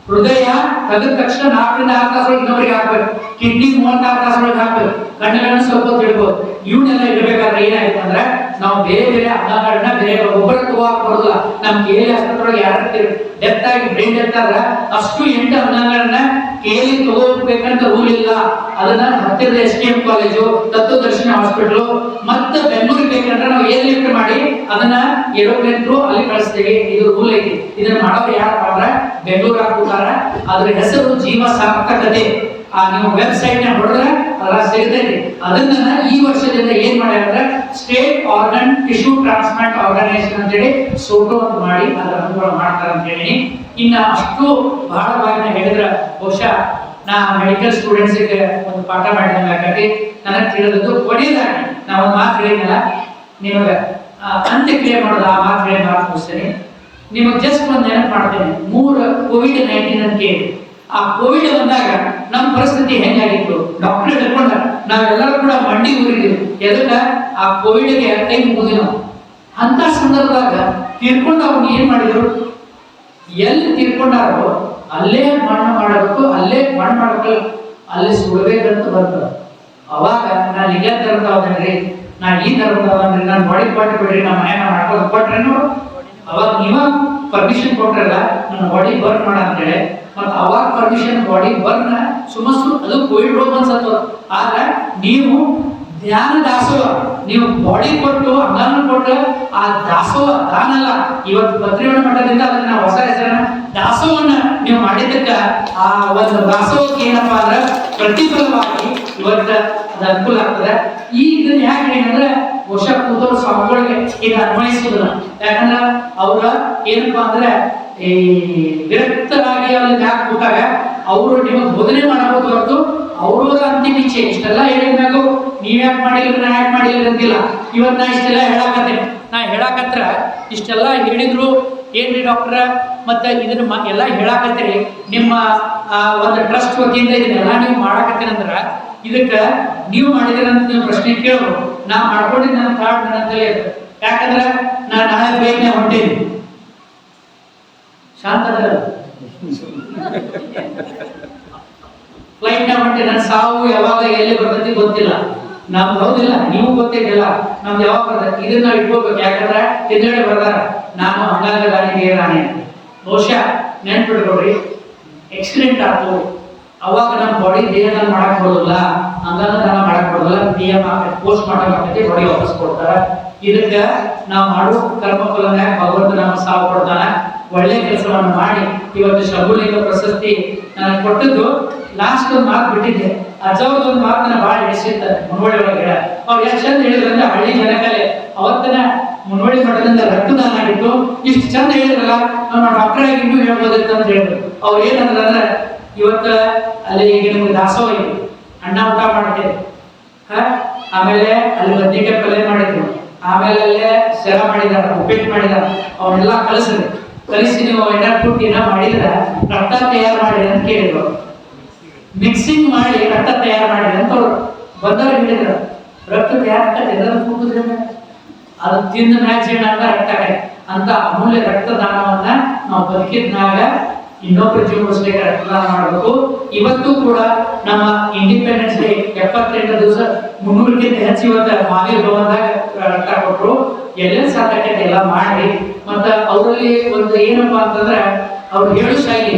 ಹೃದಯ ತೆಗೆದ ತಕ್ಷಣ 4ರಿಂದ 6 ತಾಸೊಳಗೆ ಇನ್ನೊಬ್ಬರಿಗೆ ಹಾಕ್ಬೇಕು, ಕಿಡ್ನಿ 36 ತಾಸೊಳಗೆ ಹಾಕ್ಬೇಕು, ಕಣ್ಣುಗಳನ್ನ ಸ್ವಲ್ಪ ತಿಳ್ಬೋದು. ಇವನ್ನೆಲ್ಲ ಇಡಬೇಕಾದ್ರೆ ಏನಾಯ್ತು ಅಂದ್ರೆ ನಾವು ಬೇರೆ ಬೇರೆ ಅಂಗಗಳನ್ನ ಬೇರೆ ಒಬ್ಬರ ತಗೋಕ್ ಬರೋದಿಲ್ಲ. ನಮ್ ಕೇಳಿ ಆಸ್ಪತ್ರೆಯೊಳಗೆ ಯಾರು ಡೆತ್ ಆಗಿ ಬ್ರೈನ್ ಡೆತ್ ಆದ್ರ ಅಷ್ಟು 8 ಅಂಗಗಳನ್ನ ಕೇಳಿ ತಗೋಬೇಕಂತ ರೂಲ್ ಇಲ್ಲ. ಅದನ್ನ ಹತ್ತಿರದ STM ಕಾಲೇಜು, ತತ್ವದರ್ಶನ ಹಾಸ್ಪಿಟಲ್ ಮತ್ತೆ ಬೆಂಗಳೂರಿಗೆ ಬೇಕಂದ್ರೆ ನಾವು ಏರ್ ಲಿಫ್ಟ್ ಮಾಡಿ ಅದನ್ನ ಏರೋಪ್ಲೇನ್ ಥ್ರೂ ಅಲ್ಲಿ ಕಳಿಸ್ತೇವೆ. ಇದು ರೂಲ್ ಐತಿ. ಇದನ್ನ ಮಾಡೋರು ಯಾರಪ್ಪ ಅಂದ್ರೆ ಬೆಂಗಳೂರು ಹಾಕ್ಬಿಟ್ಟಾರ. ಅದ್ರ ಹೆಸರು ಜೀವ ಸಾರ್ಥಕತೆ. ನೀವು ವೆಬ್ಸೈಟ್ ನ ಹೊಡೆದ್ರೆ ಅದರ ಸಿಗ್ತೈತಿ. ಅದನ್ನ ಈ ವರ್ಷದಿಂದ ಏನ್ ಮಾಡ್ಯಾರ, state organ tissue transplant organisation ಅಂತೇಳಿ ಸೋಟೋ ಅಂತ ಮಾಡಿ ಅದರ ಅನುಕೂಲ ಮಾಡ್ತಾರೆ ಅಂತ ಹೇಳಿ. ಇನ್ನ ಅಷ್ಟು ಬಹಳವಾಗಿ ಹೇಳಿದ್ರೆ ಬಹುಶಃ ನಾ ಮೆಡಿಕಲ್ ಸ್ಟೂಡೆಂಟ್ಸ್ಗೆ ಒಂದು ಪಾಠ ಮಾಡಿದಂಗೆ ಆಗತ್ತೆ. ನನಗೆ ತಿಳಿದದ್ದು ಕೊನೆಯದಾಗಿ ನಾ ಒಂದು ಮಾತು ಹೇಳಿದ್ನಲ್ಲ, ನಿಮಗೆ ಅಂತ್ಯಕ್ರಿಯೆ ಮಾಡೋದು ಆ ಮಾತು ಹೇಳಿ ಮುಗಿಸ್ತೇನೆ. ನಿಮಗೆ ಜಸ್ಟ್ ಒಂದು ನೆನಪು ಮಾಡ್ತೇನೆ. 3 COVID-19 ಅಂತ ಕೇಳಿ, ಆ ಕೋವಿಡ್ ಬಂದಾಗ ನಮ್ಮ ಪರಿಸ್ಥಿತಿ ಹೆಂಗಾಗಿತ್ತು ಡಾಕ್ಟರ್ ಹೇಳ್ಕೊಂಡ ನಾವೆಲ್ಲರೂ ಕೂಡ ಮಂಡಿ ಊರಿದ್ವಿ. ಎದಕ್ಕ ಆ ಕೋವಿಡ್ಗೆ ಕೈ ಮುಗಿದ್ವಿ ನಾವು. ಅಂತ ಸಂದರ್ಭದಾಗ ತೀರ್ಕೊಂಡು ಅವ್ರು ಏನ್ ಮಾಡಿದ್ರು, ಎಲ್ಲಿ ತೀರ್ಕೊಂಡಾರೋ ಅಲ್ಲೇ ಮಣ್ಣು ಮಾಡಬೇಕು, ಅಲ್ಲೇ ಮಣ್ಣು ಮಾಡಬೇಕು, ಅಲ್ಲಿ ಸುಡಬೇಕಂತ ಬರ್ತದ. ಅವಾಗ ನಾ ನಿಜ ಧರ್ಮದವನ್ರಿ, ನಾ ಈ ಧರ್ಮದವನ್ರಿ, ನಾನು ಬಾಡಿ ಪಾರ್ಟ್ ಬಿಡ್ರಿ, ನಮ್ಮ ಮನೆ ಮಾಡ್ಕೊಂಡು ಕೊಟ್ರೇನು. ಅವಾಗ ನೀವ ಪರ್ಮಿಷನ್ ಕೊಟ್ರಲ್ಲ ನನ್ನ ಬಾಡಿ ಬರ್ನ್ ಮಾಡ ಅಂತೇಳಿ, ಮತ್ತು ಅವಾಗ ಪರ್ಮಿಷನ್ ಬಾಡಿ ಬರ್ನ್ ಸುಮಸ್ಸು ಅದು ಕೋವಿಡ್ ರೋಗ ಅನ್ಸತ್ತ. ಆದ್ರೆ ನೀವು ಧ್ಯಾನ ದಾಸೋಹ, ನೀವು ಬಾಡಿ ಕೊಟ್ಟು ಅಂಗಾನ ಕೊಟ್ಟು ಆ ದಾಸೋಹ ದಾನ ಅಲ್ಲ, ಇವತ್ತು ಪತ್ರಿವಣ್ಣ ಮಠದಿಂದ ಅದನ್ನ ನಾವು ಹೊಸ ಹೆಸರನ್ನ ದಾಸೋಹವನ್ನ ನೀವು ಮಾಡಿದ್ದಕ್ಕ ಆ ಒಂದು ದಾಸೋಹಕ್ಕೆ ಏನಪ್ಪಾ ಅಂದ್ರೆ ಪ್ರತಿಫಲವಾಗಿ ಇವತ್ತು ಅದು ಅನುಕೂಲ ಆಗ್ತದೆ. ಈ ಇದನ್ನ ಯಾಕೆ ಏನಂದ್ರೆ ವರ್ಷ ಕೂತವ್ರ ಸ್ವಾಮಿಗಳಿಗೆ ಈಗ ಅನ್ವಯಿಸುವುದಿಲ್ಲ. ಯಾಕಂದ್ರೆ ಅವ್ರ ಏನಪ್ಪಾ ಅಂದ್ರೆ ಈ ವಿರಕ್ತರಾಗಿ ಅಲ್ಲಿ ಯಾಕೆ ಕೂತಾಗ ಅವರು ನಿಮಗೆ ಬೋಧನೆ ಮಾಡಬಹುದು ಹೊರತು ಅವ್ರವ್ರ ಅಂತಿಮ ಇಚ್ಛೆ ಇಷ್ಟೆಲ್ಲ ಹೇಳಿದ್ಮ್ಯಾಗು ನೀವ್ ಯಾಕೆ ಮಾಡಿಲ್ಲ ನಾ ಯಾಕೆ ಮಾಡಿಲ್ಲ ಅಂತಿಲ್ಲ. ಇವತ್ತು ನಾ ಇಷ್ಟೆಲ್ಲ ಹೇಳಾಕತ್ತೇನೆ, ನಾ ಹೇಳಾಕತ್ರ ಇಷ್ಟೆಲ್ಲ ಹೇಳಿದ್ರು ಏನ್ರಿ ಡಾಕ್ಟ್ರ ಮತ್ತೆ ಇದನ್ನ ಎಲ್ಲ ಹೇಳಾಕತ್ತೀರಿ, ನಿಮ್ಮ ಒಂದು ಟ್ರಸ್ಟ್ ವತಿಯಿಂದ ಇದನ್ನೆಲ್ಲ ನೀವು ಮಾಡಾಕತ್ತೀರಂದ್ರ ಇದಕ್ಕೆ ನೀವು ಮಾಡಿದಿರಂತ ನೀವು ಪ್ರಶ್ನೆ ಕೇಳಬಹುದು. ನಾ ಮಾಡ್ಕೊಂಡಿದ್ದ ನನ್ನ ಥಾಟ್ ನನ್ನಂತಲೇ ಇರ್ತದೆ. ಯಾಕಂದ್ರೆ ನಾ ನಾಳೆ ಬೇಗನೆ ಹೊಂಟೇನಿ, ಶಾಂತ ಫ್ಲೈಟ್ ನ ಹೊಂಟೆ. ನನ್ನ ಸಾವು ಯಾವಾಗ ಎಲ್ಲಿ ಬರ್ತೈತಿ ಗೊತ್ತಿಲ್ಲ, ನಮ್ದು ಹೌದಿಲ್ಲ, ನೀವು ಗೊತ್ತಿಲ್ಲ ನಮ್ದು ಯಾವಾಗ ಬರ್ತೈತಿ. ಇದನ್ನ ನಾವು ಇಟ್ಕೋಬೇಕು. ಯಾಕಂದ್ರೆ ಹಿಂದೆಡೆ ಬರ್ದಾರ ನಾನು ಅಂಗಾಂಗ ದಾನಿಗೆ ರಾಣಿ. ಬಹುಶಃ ನೆನ್ಪಿಟ್ಕೊಡ್ರಿ, ಆಕ್ಸಿಡೆಂಟ್ ಆಯ್ತು ಅವಾಗ ನಮ್ಮ ಬಾಡಿ ದೇಹದಲ್ಲಿ ಮಾಡಕ್ ಬರೋದಿಲ್ಲ, ಅಂಗಾಂಗ ದಾನ ಮಾಡಕ್ ಬರೋದಿಲ್ಲ, DM ಪೋಸ್ಟ್ ಮಾಡಕ್ ಆಗ್ತೈತಿ, ಬಾಡಿ ವಾಪಸ್ ಕೊಡ್ತಾರ. ಇದಕ್ಕ ನಾವು ಮಾಡೋ ಕರ್ಮ ಫಲನ ಭಗವಂತ ನಮ್ಮ ಸಾವು ಕೊಡ್ತಾನ. ಒಳ್ಳೆ ಕೆಲಸವನ್ನು ಮಾಡಿ ಇವತ್ತು ಶಂಭುಲಿಂಗ ಪ್ರಶಸ್ತಿ ನನಗೆ ಕೊಟ್ಟದ್ದು. ಲಾಸ್ಟ್ ಒಂದು ಮಾತು ಬಿಟ್ಟಿದ್ದೆ, ಅಜ್ಜವ್ರದ್ದು ಒಂದು ಮಾತನ್ನ ಭಾಳ ಹಿಡಿಸಿರ್ತಾರೆ ಮುನ್ವಳಿ ಒಳಗೆ. ಅವ್ರು ಎಷ್ಟು ಚಂದ ಹೇಳಿದ್ರಂದ್ರೆ ಹಳ್ಳಿ ಜನಕಲೆ ಅವತ್ತಿನ ಮುನ್ವಳಿ ಮಠದಿಂದ ರಕ್ತದಾನ ಆಗಿತ್ತು. ಇಷ್ಟು ಚಂದ ಹೇಳಿದ್ರಲ್ಲ, ನಮ್ಮ ಡಾಕ್ಟರ್ ಆಗಿ ಇನ್ನೂ ಹೇಳ್ಬೋದಿತ್ತು ಅಂತ ಹೇಳಿದ್ರು. ಅವ್ರು ಏನಂದ್ರೆ ಇವತ್ತು ಅಲ್ಲಿ ಈಗ ನಿಮ್ಗೆ ದಾಸೋಹ ಇದೆ, ಅಣ್ಣ ಊಟ ಮಾಡ್ತೇವೆ, ಆಮೇಲೆ ಅಲ್ಲಿ ಬದ್ನಿಕಾಯಿ ಪಲ್ಯ ಮಾಡಿದ್ರು, ಆಮೇಲೆ ಅಲ್ಲೇ ಸೆರ ಮಾಡಿದಾರ, ಉಪ್ಪಿಟ್ಟು ಮಾಡಿದಾರ, ಅವನ್ನೆಲ್ಲ ಕಲಿಸಿ ನೀವು ಎಣ್ಣೆ ಮಾಡಿದ್ರೆ ರಕ್ತ ತಯಾರು ಮಾಡಿ ಅಂತ ಕೇಳಿದ್ರು. ಮಿಕ್ಸಿಂಗ್ ಮಾಡಿ ರಕ್ತ ತಯಾರು ಮಾಡಿ ಅಂತ ಅವ್ರು ಬಂದವ್ರು ಹೇಳಿದ್ರು. ರಕ್ತ ತಯಾರು ಕೂಡಿದ್ರೆ ಅದು ತಿಂದ ಮ್ಯಾಚ್ ಏನಾಗ ರಕ್ತ ಅಂತ ಅಮೂಲ್ಯ ರಕ್ತದಾನವನ್ನ ನಾವು ಬದುಕಿದ್ನಾಗ ಇನ್ನೊಬ್ಬರ ಜೀವ ಉಳಿಸ್ಲಿಕ್ಕೆ ರಕ್ತದಾನ ಮಾಡಬೇಕು. ಇವತ್ತು ಕೂಡ ನಮ್ಮ ಇಂಡಿಪೆಂಡೆನ್ಸ್ ಡೇ 78 ದಿವಸ 300ಕ್ಕಿಂತ ಹೆಚ್ಚು ಇವತ್ತು ಮಾನವ ಭವನದಾಗ ರಕ್ತ ಕೊಟ್ಟರು. ಎಲ್ಲೆಲ್ಲಿ ಸಾಧ್ಯತೆ ಎಲ್ಲ ಮಾಡಿ ಮತ್ತ ಅವರಲ್ಲಿ ಒಂದು ಏನಪ್ಪಾ ಅಂತಂದ್ರೆ ಅವ್ರು 7 ಶೈಲಿ,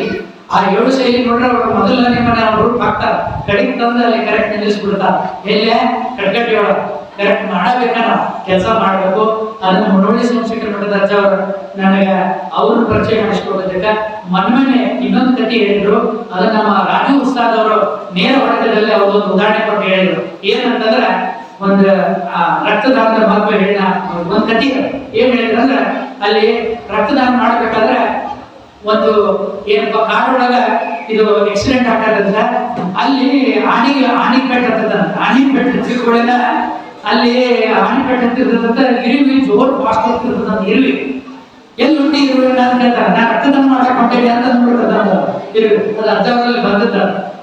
ಆ 7 ಶೈಲಿ ನೋಡ್ರೆ ಅವ್ರು ಮೊದಲ ನಿಮ್ಮನ್ನ ಗ್ರೂಪ್ ಹಾಕ್ತಾರ, ಕಡೆಗೆ ತಂದು ಅಲ್ಲಿ ಕರೆಕ್ಟ್ ನಿಲ್ಲಿಸ್ಬಿಡ್ತಾರ. ಎಲ್ಲೇ ಕಡ್ಕಟ್ಟಿ ಒಳಗ ಕರೆಕ್ಟ್ ಮಾಡಬೇಕನ್ನ ಕೆಲಸ ಮಾಡಬೇಕು. ಅದನ್ನ ಮುನ್ನೋಡಿ ಸೋಮಶೇಖರ ಮಠದ ಅಜ್ಜ ಅವರು ನನಗೆ ಅವ್ರನ್ನ ಪರಿಚಯ ಮಾಡಿಸ್ಕೊಡೋದಕ್ಕೆ ಮೊನ್ನೆ ಇನ್ನೊಂದು ಕಥೆ ಹೇಳಿದ್ರು. ಅದನ್ನ ನಮ್ಮ ರಾಜು ಉಸ್ತಾದ್ ಅವರು ನೇರ ಹೊಡೆತದಲ್ಲಿ ಅವ್ರದೊಂದು ಉದಾಹರಣೆ ಕೊಟ್ಟು ಹೇಳಿದ್ರು. ಏನಂತಂದ್ರೆ ಒಂದು ರಕ್ತದಾನದ ಮಹತ್ವ ಹೇಳಿದ ಒಂದು ಕಥೆ ಏನ್ ಹೇಳಿದ್ರಂದ್ರೆ, ಅಲ್ಲಿ ರಕ್ತದಾನ ಮಾಡ್ಬೇಕಾದ್ರೆ ಒಂದು ಏನಪ್ಪ ಕಾಡೊಳಗ ಇದು ಆಕ್ಸಿಡೆಂಟ್ ಆಗತ್ತಂತ, ಅಲ್ಲಿ ಆಣಿ ಪೆಟ್ಟ ಆಣಿ ಪೆಟ್ಟು ತಿಳ್ಕೊಳ್ಳೇನ ಅಲ್ಲಿ ಆಣಿ ಪೆಟ್ಟು ಅಂತಿರ್ತದಂತ, ಇರುವಿ ಜೋರ್ ಫಾಸ್ಟ್ ಹೋಗ್ತಿರ್ತದಂತ. ಇರುವಿ ಎಲ್ಲಿ ಹುಟ್ಟಿ ಇರುವಿ ಅಂತ ಕೇಳ್ತಾರೆ. ನಾ ರಕ್ತದಾನ ಮಾಡಕ್ ಹೊಂಟೇವಿ ಅಂತ ಅಂದ್ಬಿಡ್ತದ ಇರುವಿ. ಅದು ಅಜ್ಜವರಲ್ಲಿ ಬಂದದ್ದ.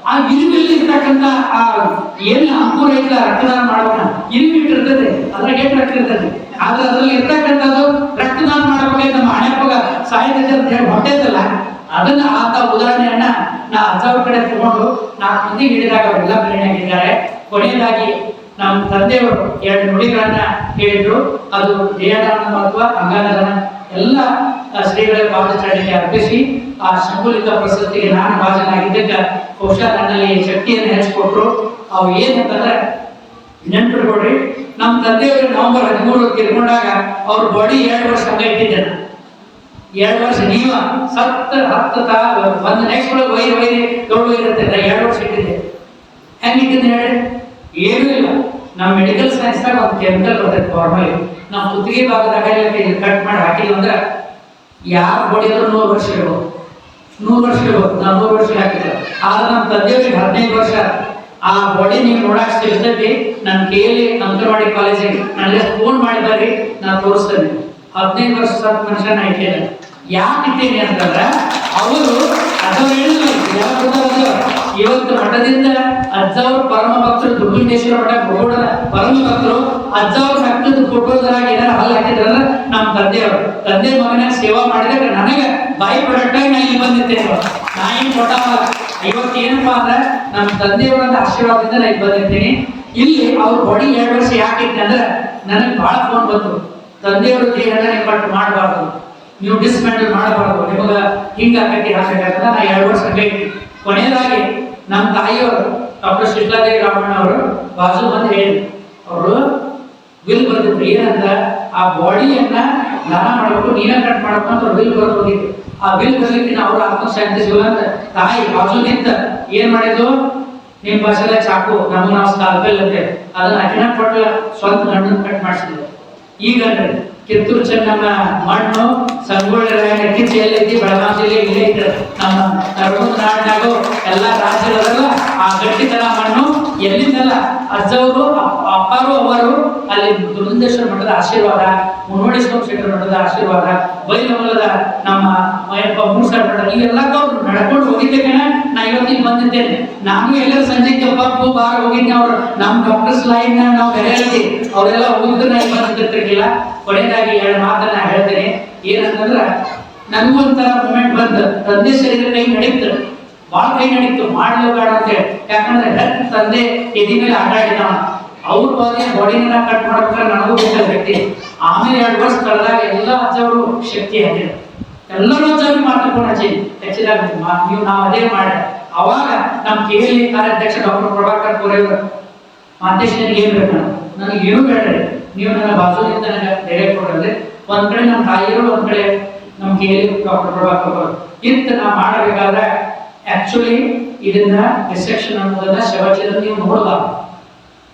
ಆ ಇರುವಿಯಲ್ಲಿ ಇರ್ತಕ್ಕಂಥ ಆ ಏನು ಅಂಕುರ ಇಲ್ಲ ರಕ್ತದಾನ ಮಾಡೋಣ, ಇರುವಿ ಇಟ್ಟಿರ್ತದೆ, ಅದ್ರಾಗ ಎಷ್ಟು ರಕ್ತ ಇರ್ತದೆ, ಆದ್ರೆ ಅದ್ರಲ್ಲಿ ಇರ್ತಕ್ಕಂಥದ್ದು ರಕ್ತದಾನ ಮಾಡಬೇಕಾಗಿ ನಮ್ಮ ಹಣೆಪಗ ಸಾಹಿತ್ಯ ಅಂತ ಹೇಳಿ ಹೊಂಟೈತಲ್ಲ, ಅದನ್ನ ಆತ ಉದಾಹರಣೆಯನ್ನ ನಾ ಅಜ್ಜವ್ರ ಕಡೆ ತಗೊಂಡು 4 ಮಂದಿ ಹೇಳಿದಾಗ ಅವರೆಲ್ಲ ಪ್ರೇರಣೆಯಾಗಿದ್ದಾರೆ. ಕೊನೆಯದಾಗಿ ನಮ್ಮ ತಂದೆಯವರು 2 ನುಡಿಗಳನ್ನ ಹೇಳಿದ್ರು. ಅದು ದೇಹದಾನ ಮಹತ್ವ, ಅಂಗಾಂಗದಾನ ಎಲ್ಲ ಶ್ರೀಗಳ ಪಾದಚಾರಣೆಗೆ ಅರ್ಪಿಸಿ ಆ ಶಂಭುಲಿಂಗ ಪ್ರಶಸ್ತಿಗೆ ನಾನು ಭಾಜನಾಗಿದ್ದಕ್ಕೆ ಬಹುಶಃ ನನ್ನಲ್ಲಿ ಶಕ್ತಿಯನ್ನು ಹೆಚ್ಚಿಕೊಟ್ರು. ಅವು ಏನಂತಂದ್ರೆ ನೆನ್ಪಿಡ್ಕೊಡ್ರಿ, ನಮ್ಮ ತಂದೆಯವರು ನವೆಂಬರ್ 13 ತೀರ್ಕೊಂಡಾಗ ಅವ್ರ ಬಾಡಿ 2 ವರ್ಷ ಹಂಗ ಇಟ್ಟಿದ್ದೆ. 2 ವರ್ಷ ನೀವ ಒಂದು ನೆಕ್ಸ್ಟ್ ಒಳಗೆ ದೊಡ್ಡ ಇರುತ್ತೆ, 2 ವರ್ಷ ಇಟ್ಟಿದ್ದೆ. ಹೆಂಗಿಟ್ಟಿದ್ದೆ ಹೇಳಿ? ಏನೂ ಇಲ್ಲ. ನಮ್ಮ ಮೆಡಿಕಲ್ ಸೈನ್ಸ್ನಾಗ ಒಂದು ಕೆಮಿಕಲ್ ಬರ್ತೈತೆ ಫಾರ್ಮಲಿ, ನಾವು ಕುತ್ತಿಗೆ ಭಾಗದಾಗ ಕಟ್ ಮಾಡಿ ಹಾಕಿದ್ವಿ ಅಂದ್ರೆ ಯಾರು ಬಾಡಿದ್ರು 100 ವರ್ಷ ಇರ್ಬೋದು, 100 ವರ್ಷ ಇರ್ಬೋದು. ನಾವು 100 ವರ್ಷ ಹಾಕಿದ್ದೆ. ಆದ್ರೆ ನಮ್ಮ ತಂದೆಯವ್ರಿಗೆ 15 ವರ್ಷ ಆ ಬಾಡಿ ನೀವು ನೋಡಕ್ ಸಿಗ್ತೈತಿ. ನನ್ನ ಕೇಳಿ ಅಂಗನವಾಡಿ ಕಾಲೇಜಿಗೆ ನನಗೆ ಫೋನ್ ಮಾಡಿದಾರಿ, ನಾನು ತೋರಿಸ್ತೇನೆ. 15 ವರ್ಷ ಮನುಷ್ಯ ನಾ ಇಟ್ಟೇನೆ. ಯಾಕೆ ಇಟ್ಟೇನೆ ಅಂತಂದ್ರೆ ಅವರು ಅದವ್ರು ಹೇಳಿದ್ರು ಇವತ್ತು ಮಠದಿಂದ ಅಜ್ಜವ್ರ ಪರಮ ಭಕ್ತರು ದುರ್ಗುಂಡೇಶ್ವರ ಮಠ ಗೋಡದ ಪರಮ ಭಕ್ತರು ಅಜ್ಜವ್ರ ರಕ್ತದ ಫೋಟೋದ್ರಾಗ ಏನಾರ ಹಲ್ಲು ಹಾಕಿದ್ರಂದ್ರೆ ನಮ್ಮ ತಂದೆಯವರು ತಂದೆ ಮಗನಾಗ ಸೇವಾ ಮಾಡಿದಾಗ ನನಗೆ ಬಾಯಿ ಪ್ರಾಡಕ್ಟಾಗಿ ನಾ ಇಲ್ಲಿ ಬಂದಿದ್ದೇನೆ. ನಾ ಏನು ಕೊಟ್ಟಾಗ ಇವತ್ತೇನಪ್ಪಾ ಅಂದ್ರೆ ನಮ್ಮ ತಂದೆಯವರ ಆಶೀರ್ವಾದದಿಂದ ನಾ ಇಲ್ಲಿ ಬಂದಿರ್ತೀನಿ. ಇಲ್ಲಿ ಅವ್ರ ಬಾಡಿ 2 ವರ್ಷ ಯಾಕಿತ್ತು ಅಂದ್ರೆ ನನಗೆ ಬಹಳ ಫೋನ್ ಬಂತು, ತಂದೆಯವರು ದೇಹನ ಕಟ್ ಮಾಡಬಾರ್ದು, ನೀವು ಡಿಸ್ಮ್ಯಾಂಡಲ್ ಮಾಡಬಾರ್ದು, ನಿಮಗ ಹಿಂಗಾಕತಿ ಹಾಕಬೇಕಂತ ನಾ 2 ವರ್ಷ ಹಂಗೆ ಇಟ್ಟು. ಕೊನೆಯದಾಗಿ ನಮ್ಮ ತಾಯಿಯವರು ಡಾಕ್ಟರ್ ಶಿಷ್ಲಾದೇವಿ ರಾಮಣ್ಣ ಅವರು ಬಾಜು ಬಂದು ಹೇಳಿ ಅವರು ವಿಲ್ ಬರ್ತಿದ್ರು. ಏನಂತ ಆ ಬಾಡಿಯನ್ನ ದಾನ ಮಾಡಬೇಕು, ನೀನ ಕಟ್ ಮಾಡಬೇಕು ಅಂತ ವಿಲ್ ಬರ್ದು ಹೋಗಿದ್ರು. ಆ ವಿಲ್ ಬರ್ಲಿಕ್ಕೆ ಅವ್ರ ಆತ್ಮಶಾಂತಿ ಸಿಗುವಂತ ತಾಯಿ ಬಾಜು ನಿಂತ ಏನ್ ಮಾಡಿದ್ರು, ನಿಮ್ ಭಾಷೆಲ್ಲ ಚಾಕು ನಮ್ಗೆ ನಾವು ಸ್ಕಾಲ್ಪೆಲ್ ಅಂತೆ ಅದನ್ನ ಅಕಿನ ಕೊಟ್ಟು ಸ್ವಂತ ಗಂಡನ ಕಟ್ ಮಾಡಿಸಿದ್ರು. ಈಗ ಕಿತ್ತೂರು ಚೆನ್ನಮ್ಮ ಮಣ್ಣು ಸಂಗೊಳ್ಳಿ ಕಿಚ್ಚಿ ಎಲ್ಲೈತಿ, ಬೆಳಗಾವಿ ಜಿಲ್ಲೆ ಇಲ್ಲೇ ಐತೆ. ನಮ್ಮ ನರಗುಂದ ನಾಡಿನಾಗು ಎಲ್ಲ ರಾಜ್ಯಗಳಲ್ಲ ಆ ಗಟ್ಟಿತನ ಮಣ್ಣು ಎಲ್ಲಿಂದಲ್ಲ ಅಜ್ಜವರು ಅಪ್ಪರು ಅವರು ಅಲ್ಲಿ ದುರ್ಗುಂಡೇಶ್ವರ ಮಠದ ಆಶೀರ್ವಾದ, ಮುನ್ನೋಡಿ ಸೋಮಶೇಖರ ಮಠದ ಆಶೀರ್ವಾದ, ಬೈಲಮಲ್ಲದ ನಮ್ಮ ಮೂರ್ಸಾರ ಮಠ ಇವೆಲ್ಲ ನಡ್ಕೊಂಡು ಹೋಗಿದ್ದೇನೆ. ನಾ ಇವತ್ತಿಗೆ ಬಂದಿದ್ದೇನೆ. ನಾನು ಎಲ್ಲರೂ ಸಂಜೆ ಕೆಂಪಪ್ಪು ಬಾರ ಹೋಗಿದ್ದೆ. ಅವ್ರು ನಮ್ಮ ಡಾಕ್ಟರ್ಸ್ ಲೈನ್ ನಾವು ಬೇರೆ ಹೇಳ್ತೀವಿ, ಅವರೆಲ್ಲ ಹೋಗಿದ್ದು ನಾ ಬಂದಿರ್ತಿರ್ಲಿಲ್ಲ. ಕೊನೆಯದಾಗಿ 2 ಮಾತನ್ನ ಹೇಳ್ತೇನೆ. ಏನಂತಂದ್ರ ನನಗೊಂಥರ ಮೂಮೆಂಟ್ ಬಂತು, ತಂದೆ ಶರೀರ ಕೈ ನಡೀತು, ಭಾಳ ಕೈ ನಡೀತು, ಮಾಡ್ಲೋ ಬೇಡ ಅಂತೇಳಿ. ಯಾಕಂದ್ರೆ ತಂದೆ ಎದಿ ಮೇಲೆ ಆಟ ಆಡಿದವ, ಅವ್ರ ಬಾಡಿನ ಕಟ್ ಮಾಡ್ಬೇಕಾದ್ರೆ ನನಗೂ ಬೇಕಾದ ವ್ಯಕ್ತಿ. ಆಮೇಲೆ 2 ವರ್ಷ ಕಳೆದಾಗ ಎಲ್ಲ ಅಜ್ಜವರು ಶಕ್ತಿ ಹಾಕಿದ್ರು, ಎಲ್ಲರೂ ಅಜ್ಜವ್ರಿಗೆ ಮಾತಾಡ್ಕೊಂಡು ಅಜ್ಜಿ ಹೆಚ್ಚಿದಾಗ ನೀವು ನಾವು ಅದೇ ಮಾಡಿ. ಅವಾಗ ನಮ್ಮ KLE ಕಾರ್ಯಾಧ್ಯಕ್ಷ ಡಾಕ್ಟರ್ ಪ್ರಭಾಕರ್ ಕೋರೆಯವರು ಮಾತೇಶ್ವರಿಗೆ ಏನ್ ಬೇಕು, ನನಗೆ ಏನೂ ಬೇಡ್ರಿ, ನೀವು ನನ್ನ ಬಾಜುಲಿಂದ ನನಗೆ ಧೈರ್ಯ ಕೊಡ್ರಿ. ಒಂದ್ ಕಡೆ ನಮ್ಮ ತಾಯಿಯವರು, ಒಂದ್ ಕಡೆ ನಮ್ಮ KLE ಡಾಕ್ಟರ್ ಪ್ರಭಾಕರ್ ಅವರು ಇಂತ ನಾ ಮಾಡಬೇಕಾದ್ರೆ ಆಕ್ಚುಲಿ ಇದನ್ನ ಡಿಸೆಕ್ಷನ್ ಅನ್ನೋದನ್ನ ಶವಚೇತನ ನೀವು ನೋಡಬಾರ್ದು.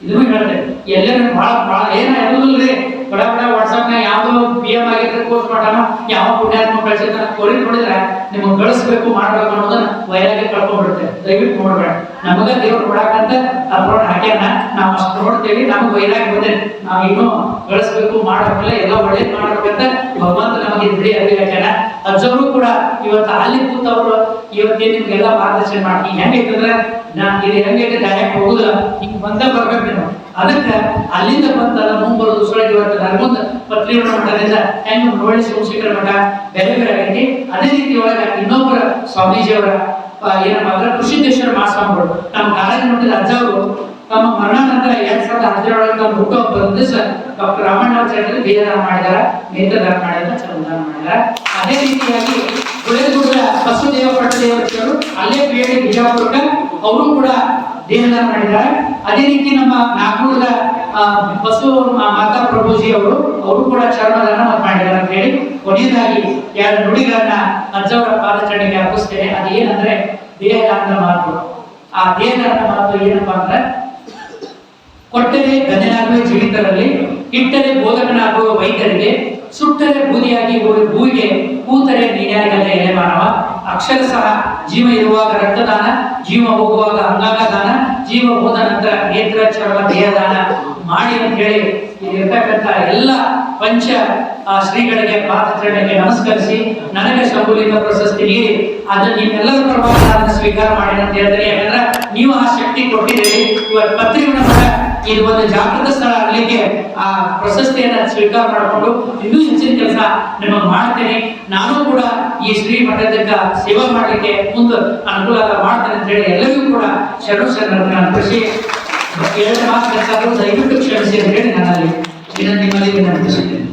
ಇದನ್ನು ಹೇಳ್ತೇವೆ ಎಲ್ಲರೂ ಬಹಳ ಏನಿಲ್ರಿ ಬಡ ವಾಟ್ಸಪ್ನಾಗ ಯಾವ್ದೋ BM ಆಗಿದ್ರೆ ಪೋಸ್ಟ್ ಮಾಡೋಣ, ಯಾವ ಪುಣ್ಯಾತ್ಮ ಕಳಿಸಿರ್ತಾನೆ ಕೋರಿ ನೋಡಿದ್ರೆ ನಿಮಗೆ ಗಳಿಸ್ಬೇಕು ಮಾಡ್ಬೇಕು ಅನ್ನೋದನ್ನ ವೈರಾಗಿ ಕಳ್ಕೊಂಡ್ಬಿಡ್ತೇವೆ. ದಯವಿಟ್ಟು ನೋಡ್ಬೇಡ. ನಮಗ ದೇವ್ರು ನೋಡಕಂತ ಅಪ್ರೋಡ್ ಹಾಕ್ಯಾನ, ನಾವು ಅಷ್ಟು ನೋಡ್ತೇವೆ, ನಮಗೆ ವೈರಾಗಿ ಬಂದೇನೆ. ನಾವು ಇನ್ನೂ ಗಳಿಸ್ಬೇಕು ಮಾಡ್ಬೇಕಲ್ಲ, ಎಲ್ಲ ಒಳ್ಳೇದು ಮಾಡ್ಬೇಕಂತ ಭಗವಂತ ನಮಗೆ ಬಿಡಿ ಅರಿವಿ ಹಾಕ್ಯಾನ. ಅಜ್ಜವರು ಕೂಡ ಇವತ್ತು ಅಲ್ಲಿ ಕೂತವ್ರು ಇವತ್ತೇ ನಿಮ್ಗೆಲ್ಲ ಮಾರ್ಗದರ್ಶನ ಮಾಡಿ ಹೆಂಗೈತಂದ್ರೆ ಇದು ಹೆಂಗೈತೆ ಡೈರೆಕ್ಟ್ ಹೋಗುದಿಲ್ಲ, ಹಿಂಗ್ ಬರ್ಬೇಕು ನೀವು. ಅದಕ್ಕೆ ಅಲ್ಲಿಂದ ಬಂತಲ್ಲ ಮುಂಬರೋದು ಸುಳಗಿ ಇವತ್ತು ನರಗುಂದ ಪತ್ರಿವಣ ಮಠದಿಂದ ಹೆಂಗ್ ಮುನ್ನೋಡಿ ಸೋಮಶೇಖರ ಮಠ ಬೇರೆ ಬೇರೆ ಆಗೈತಿ. ಅದೇ ರೀತಿ ಒಳಗ ಇನ್ನೊಬ್ಬರ ಸ್ವಾಮೀಜಿಯವರ ಏನಪ್ಪ ಅಂದ್ರೆ ಕೃಷಿಕೇಶ್ವರ ಮಹಾಸ್ವಾಮಿಗಳು ನಮ್ಮ ಕಾಲೇಜ್ ಮಠದ ಅಜ್ಜವರು ತಮ್ಮ ಮರಣಾನಂತರ 2017 ಹುಟ್ಟುಹಬ್ಬ ದಿವಸ ಡಾಕ್ಟರ್ ರಾಮಣ್ಣ ಅವರ ದೇಹದಾನ ಮಾಡಿದಾರ, ನೇತ್ರದಾನ ಮಾಡಿದಾರ, ಚರ್ಮದಾನ ಮಾಡಿದಾರ. ಅದೇ ರೀತಿಯಾಗಿ ಗುಳೇದೂರ ಬಸವದೇವ ಪಟ್ಟದೇವರು ಅಲ್ಲೇ ಬೇಡಿ ಬಿಜಾಪುರಕ್ಕೆ ಅವರು ಕೂಡ ದೇಹದಾನ ಮಾಡಿದ್ದಾರೆ. ಅದೇ ರೀತಿ ನಮ್ಮ ನಾಗಪುರದ ಬಸವ ಮಾತಾ ಪ್ರಭುಜಿ ಅವರು ಕೂಡ ಚರ್ಮದಾನ ಮಾಡಿದ್ದಾರೆ ಅಂತ ಹೇಳಿ ಕೊನೆಯದಾಗಿ 2 ನುಡಿಗಳನ್ನ ಅಜ್ಜವರ ಪಾದಚರಣೆಗೆ ಅರ್ಪಿಸ್ತೇನೆ. ಅದೇನಂದ್ರೆ ದೇಹದಾನದ ಮಾತು. ಆ ದೇಹದಾನದ ಮಾತು ಏನಪ್ಪಾ ಅಂದ್ರೆ, ಕೊಟ್ಟರೆ ಗದನಾಗುವ ಜೀವಿತರಲ್ಲಿ, ಇಟ್ಟರೆ ಬೋಧಕನಾಗುವ ವೈದ್ಯರಿಗೆ, ಸುಟ್ಟರೆ ಬೂದಿಯಾಗಿ ಭೂವಿಗೆ, ಕೂತರೆ ನೀನಾಗಲ್ಲ ಎಲೆ ಮಾನವ. ಅಕ್ಷರ ಸಹ ಜೀವ ಇರುವಾಗ ರಕ್ತದಾನ, ಜೀವ ಹೋಗುವಾಗ ಅಂಗಾಂಗ ದಾನ, ಜೀವ ಹೋದ ನಂತರ ನೇತ್ರ ಚರ್ಮ ದೇಹದಾನ ಮಾಡಿ ಅಂತ ಹೇಳಿ ಇಲ್ಲಿರ್ತಕ್ಕಂಥ ಎಲ್ಲ ಪಂಚ ಶ್ರೀಗಳಿಗೆ ಪಾದಚರಣೆಗೆ ನಮಸ್ಕರಿಸಿ ನನಗೆ ಶಂಭುಲಿಂಗ ಪ್ರಶಸ್ತಿ ನೀಡಿ ಅದನ್ನು ನಿಮ್ಮೆಲ್ಲರ ಪರವಾಗಿ ಅದನ್ನು ಸ್ವೀಕಾರ ಮಾಡಿ ಅಂತ ಹೇಳ್ತಾರೆ. ಯಾಕಂದ್ರೆ ನೀವು ಆ ಶಕ್ತಿ ಕೊಟ್ಟಿದ್ದೀರಿ. ಇವತ್ತು ಪತ್ರಿಕೆ ಇದು ಒಂದು ಜಾಗೃತ ಸ್ಥಳ ಆಗಲಿಕ್ಕೆ ಆ ಪ್ರಶಸ್ತಿಯನ್ನ ಸ್ವೀಕಾರ ಮಾಡಿಕೊಂಡು ಇನ್ನೂ ಹೆಚ್ಚಿನ ಕೆಲಸ ನಿಮಗೆ ಮಾಡ್ತೇನೆ. ನಾನು ಕೂಡ ಈ ಶ್ರೀ ಮಠದ ಸೇವೆ ಮಾಡಲಿಕ್ಕೆ ಮುಂದೆ ಅನುಕೂಲ ಮಾಡ್ತೇನೆ ಅಂತ ಹೇಳಿ ಎಲ್ಲರಿಗೂ ಕೂಡ ಶರಣರನ್ನ ಕೃಷಿ 2 ಮಾತು ಕೆಲಸ ದಯವಿಟ್ಟು ಕ್ಷಮಿಸಿ ಅಂತ ಹೇಳಿ ನಾನು ಅಲ್ಲಿ ವಿನಂತಿ ಮಾಡಿ ವಿನಂತಿಸುತ್ತೇನೆ.